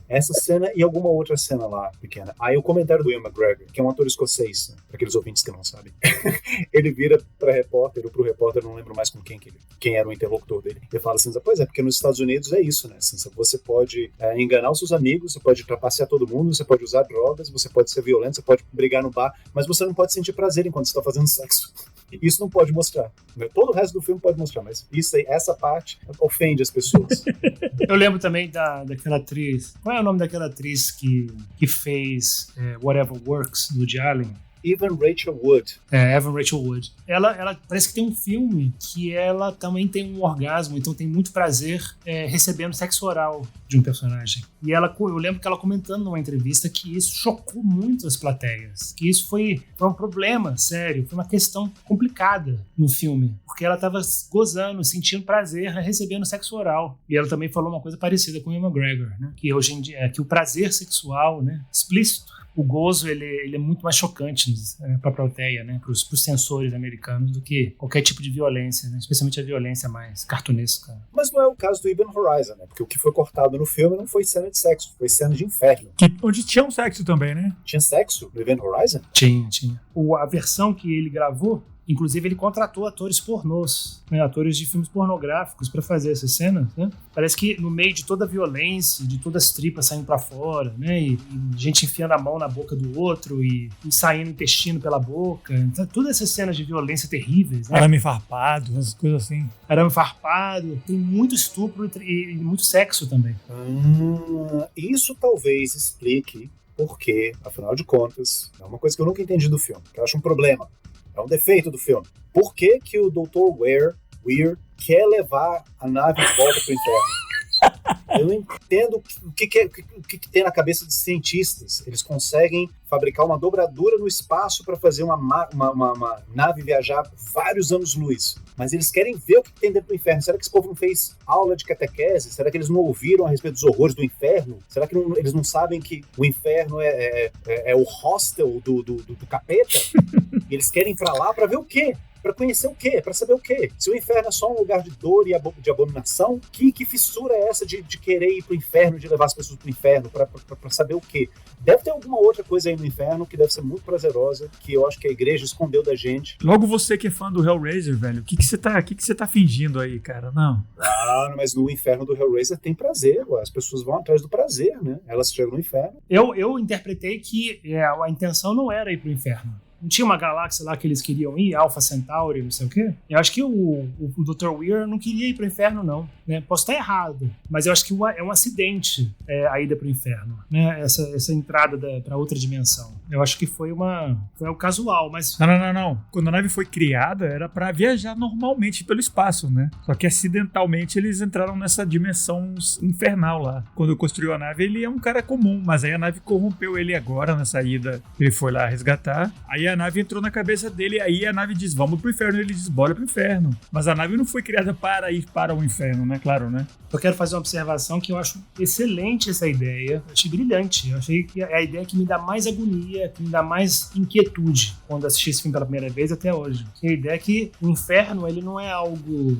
Essa cena e alguma outra cena lá, pequena. Aí o comentário do Ian McGregor, que é um ator escocês, né, para aqueles ouvintes que não sabem, ele vira pro repórter, não lembro mais com quem era o interlocutor dele. Ele fala assim, pois é, porque nos Estados Unidos é isso, né? Assim, você pode enganar os seus amigos, você pode trapacear todo mundo, você pode usar drogas, você pode ser violento, você pode brigar no bar, mas você não pode sentir prazer enquanto você está fazendo sexo. Isso não pode mostrar. Todo o resto do filme pode mostrar, mas essa parte ofende as pessoas. Eu lembro também daquela atriz. Qual é o nome daquela atriz que fez Whatever Works, do Woody Allen? Evan Rachel Wood. Evan Rachel Wood. Ela parece que tem um filme que ela também tem um orgasmo, então tem muito prazer recebendo sexo oral de um personagem. E eu lembro que ela comentando numa entrevista que isso chocou muito as plateias, que isso foi um problema sério, foi uma questão complicada no filme, porque ela estava gozando, sentindo prazer recebendo sexo oral. E ela também falou uma coisa parecida com o Ian McGregor, né? Que hoje em dia que o prazer sexual, né, explícito, o gozo ele é muito mais chocante para a plateia, né, para os sensores americanos, do que qualquer tipo de violência, né, especialmente a violência mais cartunesca. Mas não é o caso do Event Horizon, né, porque o que foi cortado no filme não foi cena de sexo, foi cena de inferno. Onde tinha um sexo também, né? Tinha sexo no Event Horizon? Tinha. A versão que ele gravou, inclusive ele contratou atores pornôs, né, atores de filmes pornográficos para fazer essas cenas, né? Parece que no meio de toda a violência, de todas as tripas saindo para fora, né, e gente enfiando a mão na boca do outro e saindo intestino pela boca, então, todas essas cenas de violência terríveis, né? Arame farpado, essas coisas assim. Arame farpado, tem muito estupro e muito sexo também. Isso talvez explique porque, afinal de contas, é uma coisa que eu nunca entendi do filme, que eu acho um problema. É um defeito do filme. Por que o Dr. Weir quer levar a nave de volta para o inferno? Eu não entendo o que tem na cabeça de cientistas. Eles conseguem fabricar uma dobradura no espaço para fazer uma nave viajar vários anos-luz. Mas eles querem ver o que tem dentro do inferno. Será que esse povo não fez aula de catequese? Será que eles não ouviram a respeito dos horrores do inferno? Será que eles não sabem que o inferno é o hostel do capeta? E eles querem ir pra lá pra ver o quê? Pra conhecer o quê? Pra saber o quê? Se o inferno é só um lugar de dor e de abominação, que fissura é essa de querer ir pro inferno, de levar as pessoas pro inferno, pra saber o quê? Deve ter alguma outra coisa aí no inferno que deve ser muito prazerosa, que eu acho que a igreja escondeu da gente. Logo você que é fã do Hellraiser, velho, o que você tá fingindo aí, cara? Não. Ah, mas no inferno do Hellraiser tem prazer, as pessoas vão atrás do prazer, né? Elas chegam no inferno. Eu interpretei que a intenção não era ir pro inferno. Não tinha uma galáxia lá que eles queriam ir, Alpha Centauri, não sei o quê? Eu acho que o Dr. Weir não queria ir pro inferno, não. Né? Posso estar errado, mas eu acho que é um acidente a ida pro inferno, né? Essa entrada para outra dimensão. Eu acho que foi algo casual, mas... Não. Quando a nave foi criada, era para viajar normalmente pelo espaço, né? Só que acidentalmente eles entraram nessa dimensão infernal lá. Quando construiu a nave, ele é um cara comum, mas aí a nave corrompeu ele agora na saída. Ele foi lá resgatar. Aí a nave entrou na cabeça dele, aí a nave diz, vamos pro inferno. Ele diz, bora pro inferno. Mas a nave não foi criada para ir para o inferno, né? Claro, né? Eu quero fazer uma observação que eu acho excelente essa ideia. Eu achei brilhante. Eu achei que é a ideia que me dá mais agonia, que me dá mais inquietude quando assisti esse filme pela primeira vez até hoje. Que a ideia é que o inferno, ele não é algo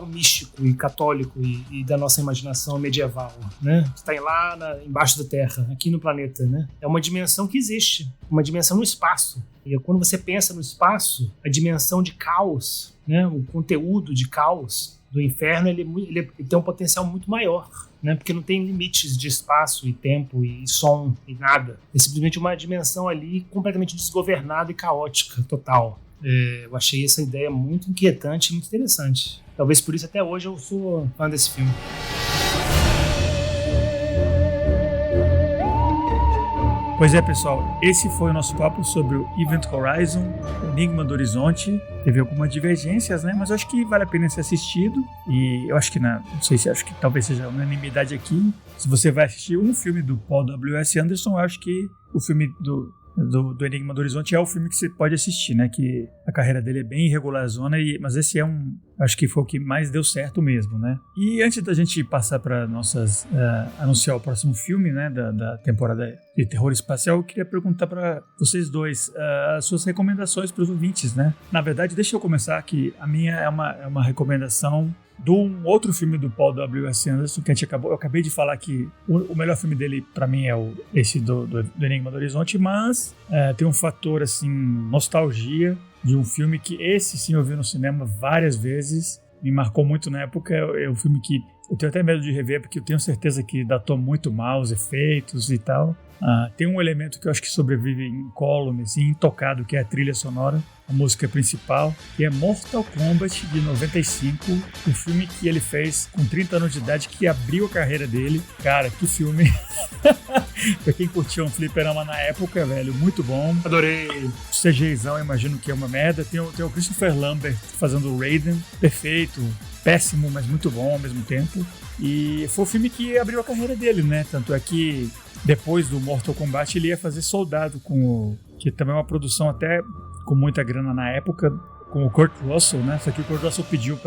místico e católico e da nossa imaginação medieval, né? Está lá embaixo da Terra, aqui no planeta, né? É uma dimensão que existe, uma dimensão no espaço. E quando você pensa no espaço, a dimensão de caos, né? O conteúdo de caos do inferno, ele tem um potencial muito maior, né? Porque não tem limites de espaço e tempo e som e nada. É simplesmente uma dimensão ali completamente desgovernada e caótica, total. Eu achei essa ideia muito inquietante e muito interessante. Talvez por isso até hoje eu sou fã desse filme. Pois é, pessoal, esse foi o nosso papo sobre o Event Horizon, o Enigma do Horizonte. Teve algumas divergências, né? Mas eu acho que vale a pena ser assistido. E eu acho que, não sei se acho que talvez seja unanimidade aqui. Se você vai assistir um filme do Paul W.S. Anderson, eu acho que o filme do Enigma do Horizonte é o filme que você pode assistir, né? Que a carreira dele é bem irregularzona, mas esse acho que foi o que mais deu certo mesmo, né? E antes da gente passar para anunciar o próximo filme, né? Da temporada de terror espacial, eu queria perguntar para vocês dois as suas recomendações para os ouvintes, né? Na verdade, deixa eu começar que a minha é uma recomendação de um outro filme do Paul W.S. Anderson, que eu acabei de falar que o melhor filme dele pra mim é esse do Enigma do Horizonte, mas tem um fator assim, nostalgia de um filme que esse sim eu vi no cinema várias vezes, me marcou muito na época. É um filme que eu tenho até medo de rever, porque eu tenho certeza que datou muito mal os efeitos e tal. Tem um elemento que eu acho que sobrevive incólume, assim, intocado, que é a trilha sonora, a música principal, que é Mortal Kombat de 95, o filme que ele fez com 30 anos de idade, que abriu a carreira dele. Cara, que filme! Pra quem curtiu um fliperama na época, velho, muito bom. Adorei. CGIzão, imagino que é uma merda. Tem o Christopher Lambert fazendo o Raiden, perfeito, péssimo, mas muito bom ao mesmo tempo. E foi o filme que abriu a carreira dele, né? Tanto é que depois do Mortal Kombat ele ia fazer Soldado, que também é uma produção até com muita grana na época, com o Kurt Russell, né? Só que o Kurt Russell pediu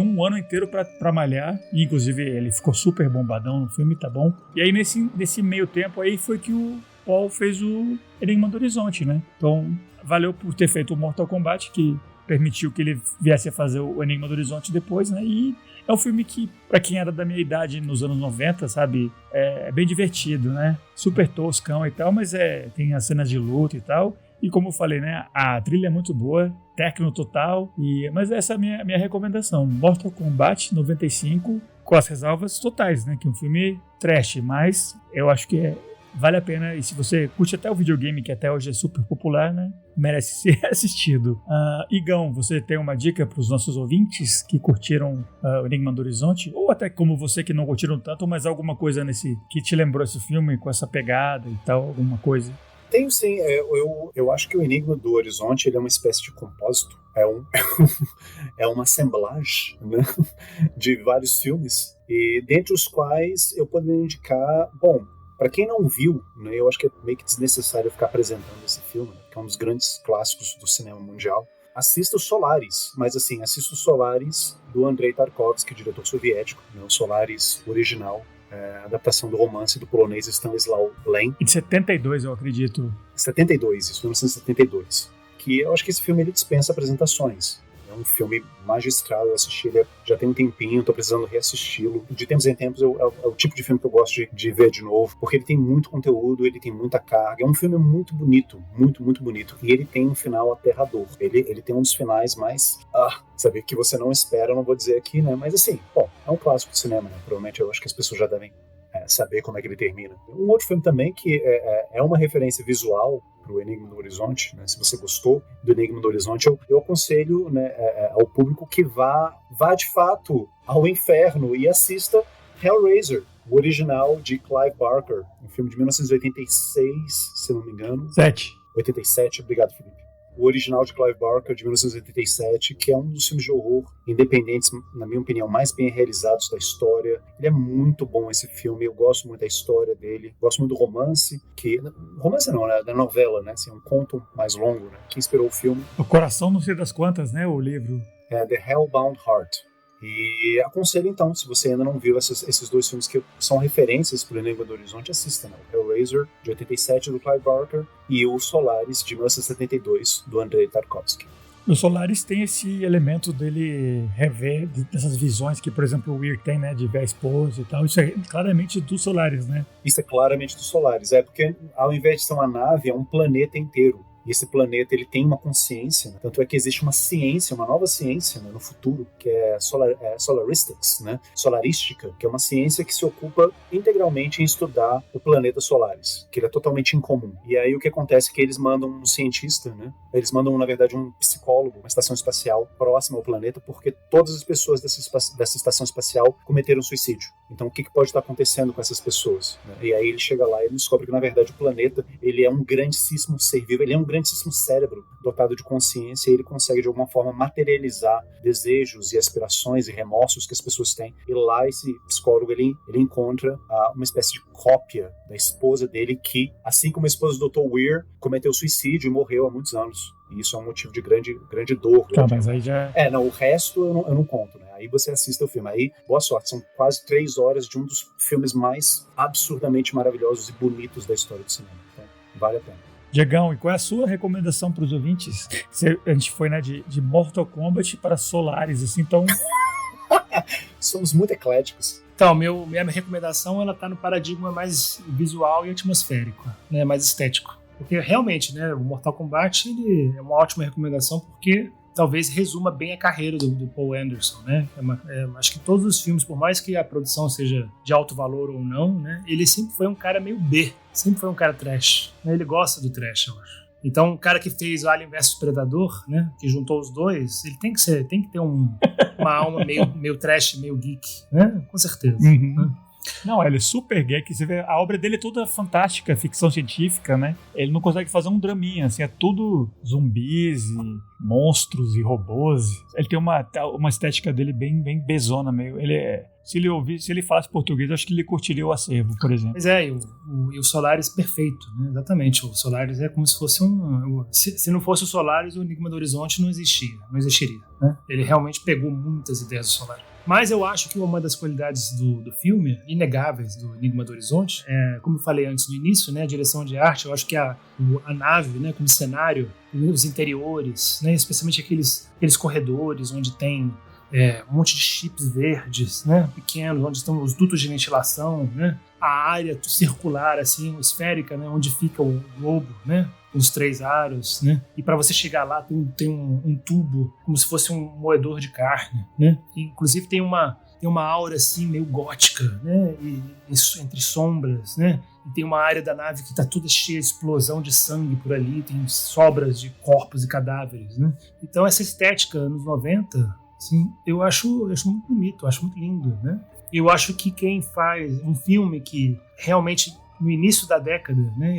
um ano inteiro pra malhar, e inclusive ele ficou super bombadão no filme, tá bom? E aí nesse meio tempo aí foi que o Paul fez o Enigma do Horizonte, né? Então valeu por ter feito o Mortal Kombat, que permitiu que ele viesse a fazer o Enigma do Horizonte depois, né? E é um filme que, pra quem era da minha idade nos anos 90, sabe, é bem divertido, né? Super toscão e tal, mas tem as cenas de luta e tal. E como eu falei, né, a trilha é muito boa, techno total, mas essa é a minha recomendação. Mortal Kombat 95, com as ressalvas totais, né? Que é um filme trash, mas eu acho que vale a pena. E se você curte até o videogame, que até hoje é super popular, né, merece ser assistido. Igão, você tem uma dica para os nossos ouvintes que curtiram o Enigma do Horizonte? Ou até como você que não curtiram tanto, mas alguma coisa que te lembrou esse filme com essa pegada e tal, alguma coisa? Tenho sim, eu acho que o Enigma do Horizonte ele é uma espécie de compósito, é uma assemblagem, né, de vários filmes, e dentre os quais eu poderia indicar, bom, para quem não viu, né, eu acho que é meio que desnecessário ficar apresentando esse filme, né, que é um dos grandes clássicos do cinema mundial. Assista o Solaris, mas assim, assista o Solaris do Andrei Tarkovsky, diretor soviético, né, o Solaris original, adaptação do romance do polonês Stanisław Lem. De 72, eu acredito. 72, isso, 1972. Que eu acho que esse filme ele dispensa apresentações. É um filme magistral, eu assisti ele já tem um tempinho, tô precisando reassisti-lo. De tempos em tempos é o tipo de filme que eu gosto de ver de novo, porque ele tem muito conteúdo, ele tem muita carga. É um filme muito bonito, muito, muito bonito. E ele tem um final aterrador. Ele tem um dos finais mais... sabe, que você não espera, eu não vou dizer aqui, né? Mas assim, bom, é um clássico de cinema, né? Provavelmente eu acho que as pessoas já devem saber como é que ele termina. Um outro filme também que é uma referência visual para o Enigma do Horizonte, né? Se você gostou do Enigma do Horizonte, eu aconselho, né, ao público que vá de fato ao inferno e assista Hellraiser, o original de Clive Barker, um filme de 1986, se não me engano. 87, obrigado, Felipe. O original de Clive Barker, de 1987, que é um dos filmes de horror independentes, na minha opinião, mais bem realizados da história. Ele é muito bom, esse filme, eu gosto muito da história dele, gosto muito do romance, romance não, né, da novela, né, assim, um conto mais longo, né, que inspirou o filme. O Coração não sei das quantas, né, o livro. The Hellbound Heart. E aconselho então, se você ainda não viu esses dois filmes que são referências para o Enigma do Horizonte, assista, né? O Hellraiser, de 87, do Clive Barker, e o Solaris, de 1972, do Andrei Tarkovsky. O Solaris tem esse elemento dele rever dessas visões que, por exemplo, o Weir tem, né, de ver a esposa e tal. Isso é claramente do Solaris, né? Isso é claramente do Solaris, porque ao invés de ser uma nave, é um planeta inteiro. E esse planeta, ele tem uma consciência, né? Tanto é que existe uma ciência, uma nova ciência, né, no futuro, que é Solaristics, né? Solarística, que é uma ciência que se ocupa integralmente em estudar o planeta Solaris, que ele é totalmente incomum. E aí o que acontece é que eles mandam um cientista, né? Eles mandam, na verdade, um psicólogo, uma estação espacial próxima ao planeta, porque todas as pessoas dessa estação espacial cometeram suicídio. Então o que pode estar acontecendo com essas pessoas, né? E aí ele chega lá e ele descobre que, na verdade, o planeta, ele é um grandíssimo ser vivo, ele é um grandíssimo cérebro dotado de consciência, e ele consegue de alguma forma materializar desejos e aspirações e remorsos que as pessoas têm. E lá esse psicólogo ele encontra uma espécie de cópia da esposa dele que, assim como a esposa do Dr. Weir, cometeu suicídio e morreu há muitos anos. E isso é um motivo de grande dor. Tá, mas aí já... o resto eu não conto, né? Aí você assista o filme. Aí, boa sorte. São quase 3 horas de um dos filmes mais absurdamente maravilhosos e bonitos da história do cinema. Então, vale a pena. Diegão, e qual é a sua recomendação para os ouvintes? A gente foi, né, de Mortal Kombat para Solaris, assim, então... Somos muito ecléticos. Então, minha recomendação, ela tá no paradigma mais visual e atmosférico, né, mais estético. Porque realmente, né, o Mortal Kombat ele é uma ótima recomendação porque talvez resuma bem a carreira do Paul Anderson, né? Acho que todos os filmes, por mais que a produção seja de alto valor ou não, né, ele sempre foi um cara meio B, sempre foi um cara trash, né? Ele gosta do trash, eu acho. Então, um cara que fez o Alien vs Predador, né, que juntou os dois, ele tem que ter uma alma meio trash, meio geek, né? Com certeza. Uhum. Né? Não, ele é super geek. Você vê, a obra dele é toda fantástica, ficção científica, né? Ele não consegue fazer um draminha, assim, é tudo zumbis e monstros e robôs. Ele tem uma estética dele bem bezona, meio. Se ele falasse português, acho que ele curtiria o Acervo, por exemplo. Mas e o Solaris perfeito, né? Exatamente. O Solaris é como se fosse se não fosse o Solaris, o Enigma do Horizonte não existiria, né? Ele realmente pegou muitas ideias do Solaris. Mas eu acho que uma das qualidades do filme, inegáveis do Enigma do Horizonte, como eu falei antes no início, né, a direção de arte, eu acho que a nave, né, como cenário, os interiores, né, especialmente aqueles corredores onde tem um monte de chips verdes, né, pequenos, onde estão os dutos de ventilação, né, a área circular, assim, esférica, né, onde fica o globo, né, os 3 aros, né? E para você chegar lá tem um tubo como se fosse um moedor de carne, né? E, inclusive tem uma aura assim meio gótica, né? E entre sombras, né? E tem uma área da nave que tá toda cheia de explosão de sangue por ali, tem sobras de corpos e cadáveres, né? Então essa estética anos 90, assim, eu acho muito bonito, eu acho muito lindo, né? Eu acho que quem faz um filme que realmente no início da década, né?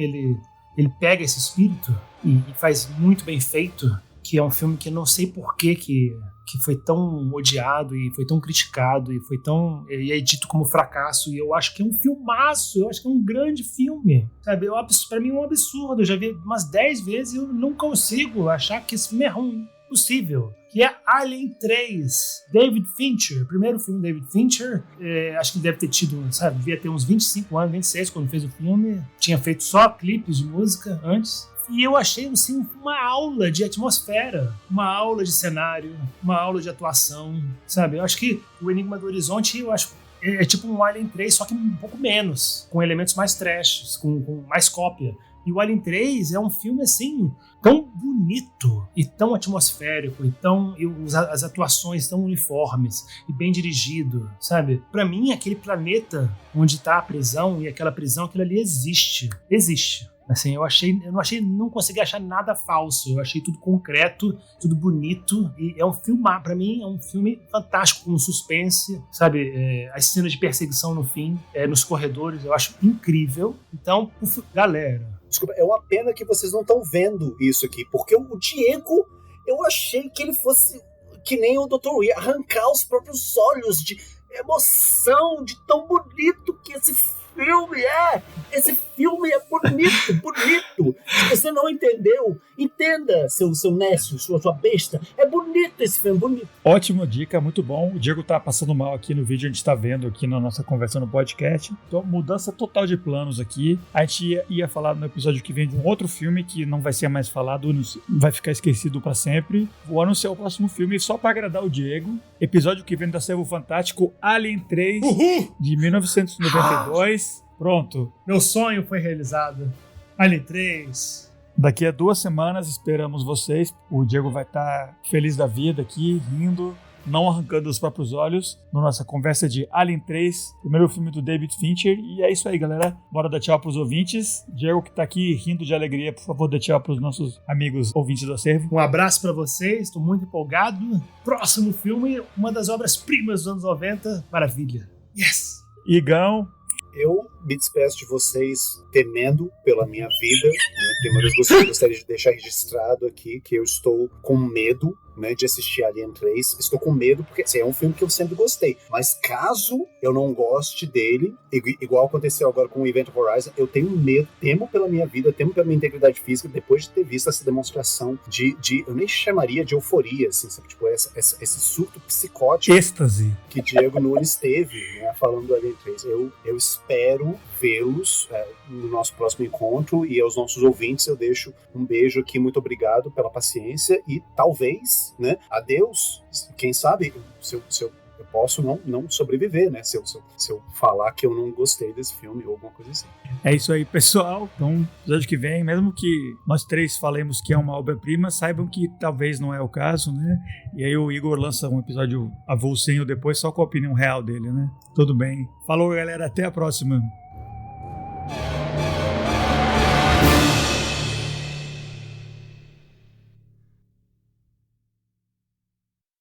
Ele pega esse espírito e faz muito bem feito, que é um filme que não sei por que foi tão odiado e foi tão criticado e é dito como fracasso, e eu acho que é um filmaço, eu acho que é um grande filme, sabe? Pra mim é um absurdo, eu já vi umas 10 vezes e eu não consigo achar que esse filme é ruim. Possível, que é Alien 3, David Fincher, primeiro filme David Fincher, acho que deve ter tido, sabe, devia ter uns 25 anos, 26 quando fez o filme, tinha feito só clipes de música antes, e eu achei assim, uma aula de atmosfera, uma aula de cenário, uma aula de atuação, sabe, eu acho que o Enigma do Horizonte, eu acho é tipo um Alien 3, só que um pouco menos, com elementos mais trash, com mais cópia. E o Alien 3 é um filme, assim, tão bonito e tão atmosférico as atuações tão uniformes e bem dirigido, sabe? Pra mim, aquele planeta onde tá a prisão e aquela prisão, aquilo ali existe. Assim, não consegui achar nada falso. Eu achei tudo concreto, tudo bonito. E é um filme, pra mim, é um filme fantástico, com suspense, sabe? As cenas de perseguição no fim, nos corredores, eu acho incrível. Então, galera... Desculpa, é uma pena que vocês não estão vendo isso aqui, porque o Diego, eu achei que ele fosse que nem o Dr. Weir, arrancar os próprios olhos de emoção, de tão bonito que esse filme é. Esse filme é bonito. Se você não entendeu, entenda, seu Nécio, sua besta. É bonito esse filme, bonito. Ótima dica, muito bom. O Diego tá passando mal aqui no vídeo, a gente tá vendo aqui na nossa conversa no podcast. Então, mudança total de planos aqui. A gente ia falar no episódio que vem de um outro filme que não vai ser mais falado, vai ficar esquecido pra sempre. Vou anunciar o próximo filme só pra agradar o Diego. Episódio que vem do Acervo Fantástico, Alien 3, de 1992. Pronto. Meu sonho foi realizado. Alien 3. Daqui a 2 semanas esperamos vocês. O Diego vai estar feliz da vida aqui, rindo, não arrancando os próprios olhos, na nossa conversa de Alien 3, primeiro filme do David Fincher. E é isso aí, galera. Bora dar tchau pros ouvintes. Diego, que tá aqui rindo de alegria, por favor, dê tchau pros nossos amigos ouvintes do Acervo. Um abraço pra vocês, tô muito empolgado. Próximo filme, uma das obras-primas dos anos 90. Maravilha. Yes! Igão. Eu me despeço de vocês temendo pela minha vida, né? Primeiro eu gostaria de deixar registrado aqui que eu estou com medo, né, de assistir Alien 3. Estou com medo porque assim, é um filme que eu sempre gostei. Mas caso eu não goste dele, igual aconteceu agora com o Event Horizon, eu tenho medo, temo pela minha vida, temo pela minha integridade física, depois de ter visto essa demonstração de eu nem chamaria de euforia, assim, sabe? Tipo, esse surto psicótico. Êxtase. Que Diego Nunes teve, né, falando do Alien 3. Eu espero vê-los no nosso próximo encontro, e aos nossos ouvintes eu deixo um beijo aqui, muito obrigado pela paciência e talvez, né, adeus, quem sabe se eu posso não sobreviver, né, se eu falar que eu não gostei desse filme ou alguma coisa assim. É isso aí, pessoal. Então, episódio que vem, mesmo que nós três falemos que é uma obra-prima, saibam que talvez não é o caso, né? E aí o Igor lança um episódio avulsinho depois, só com a opinião real dele, né? Tudo bem. Falou, galera. Até a próxima.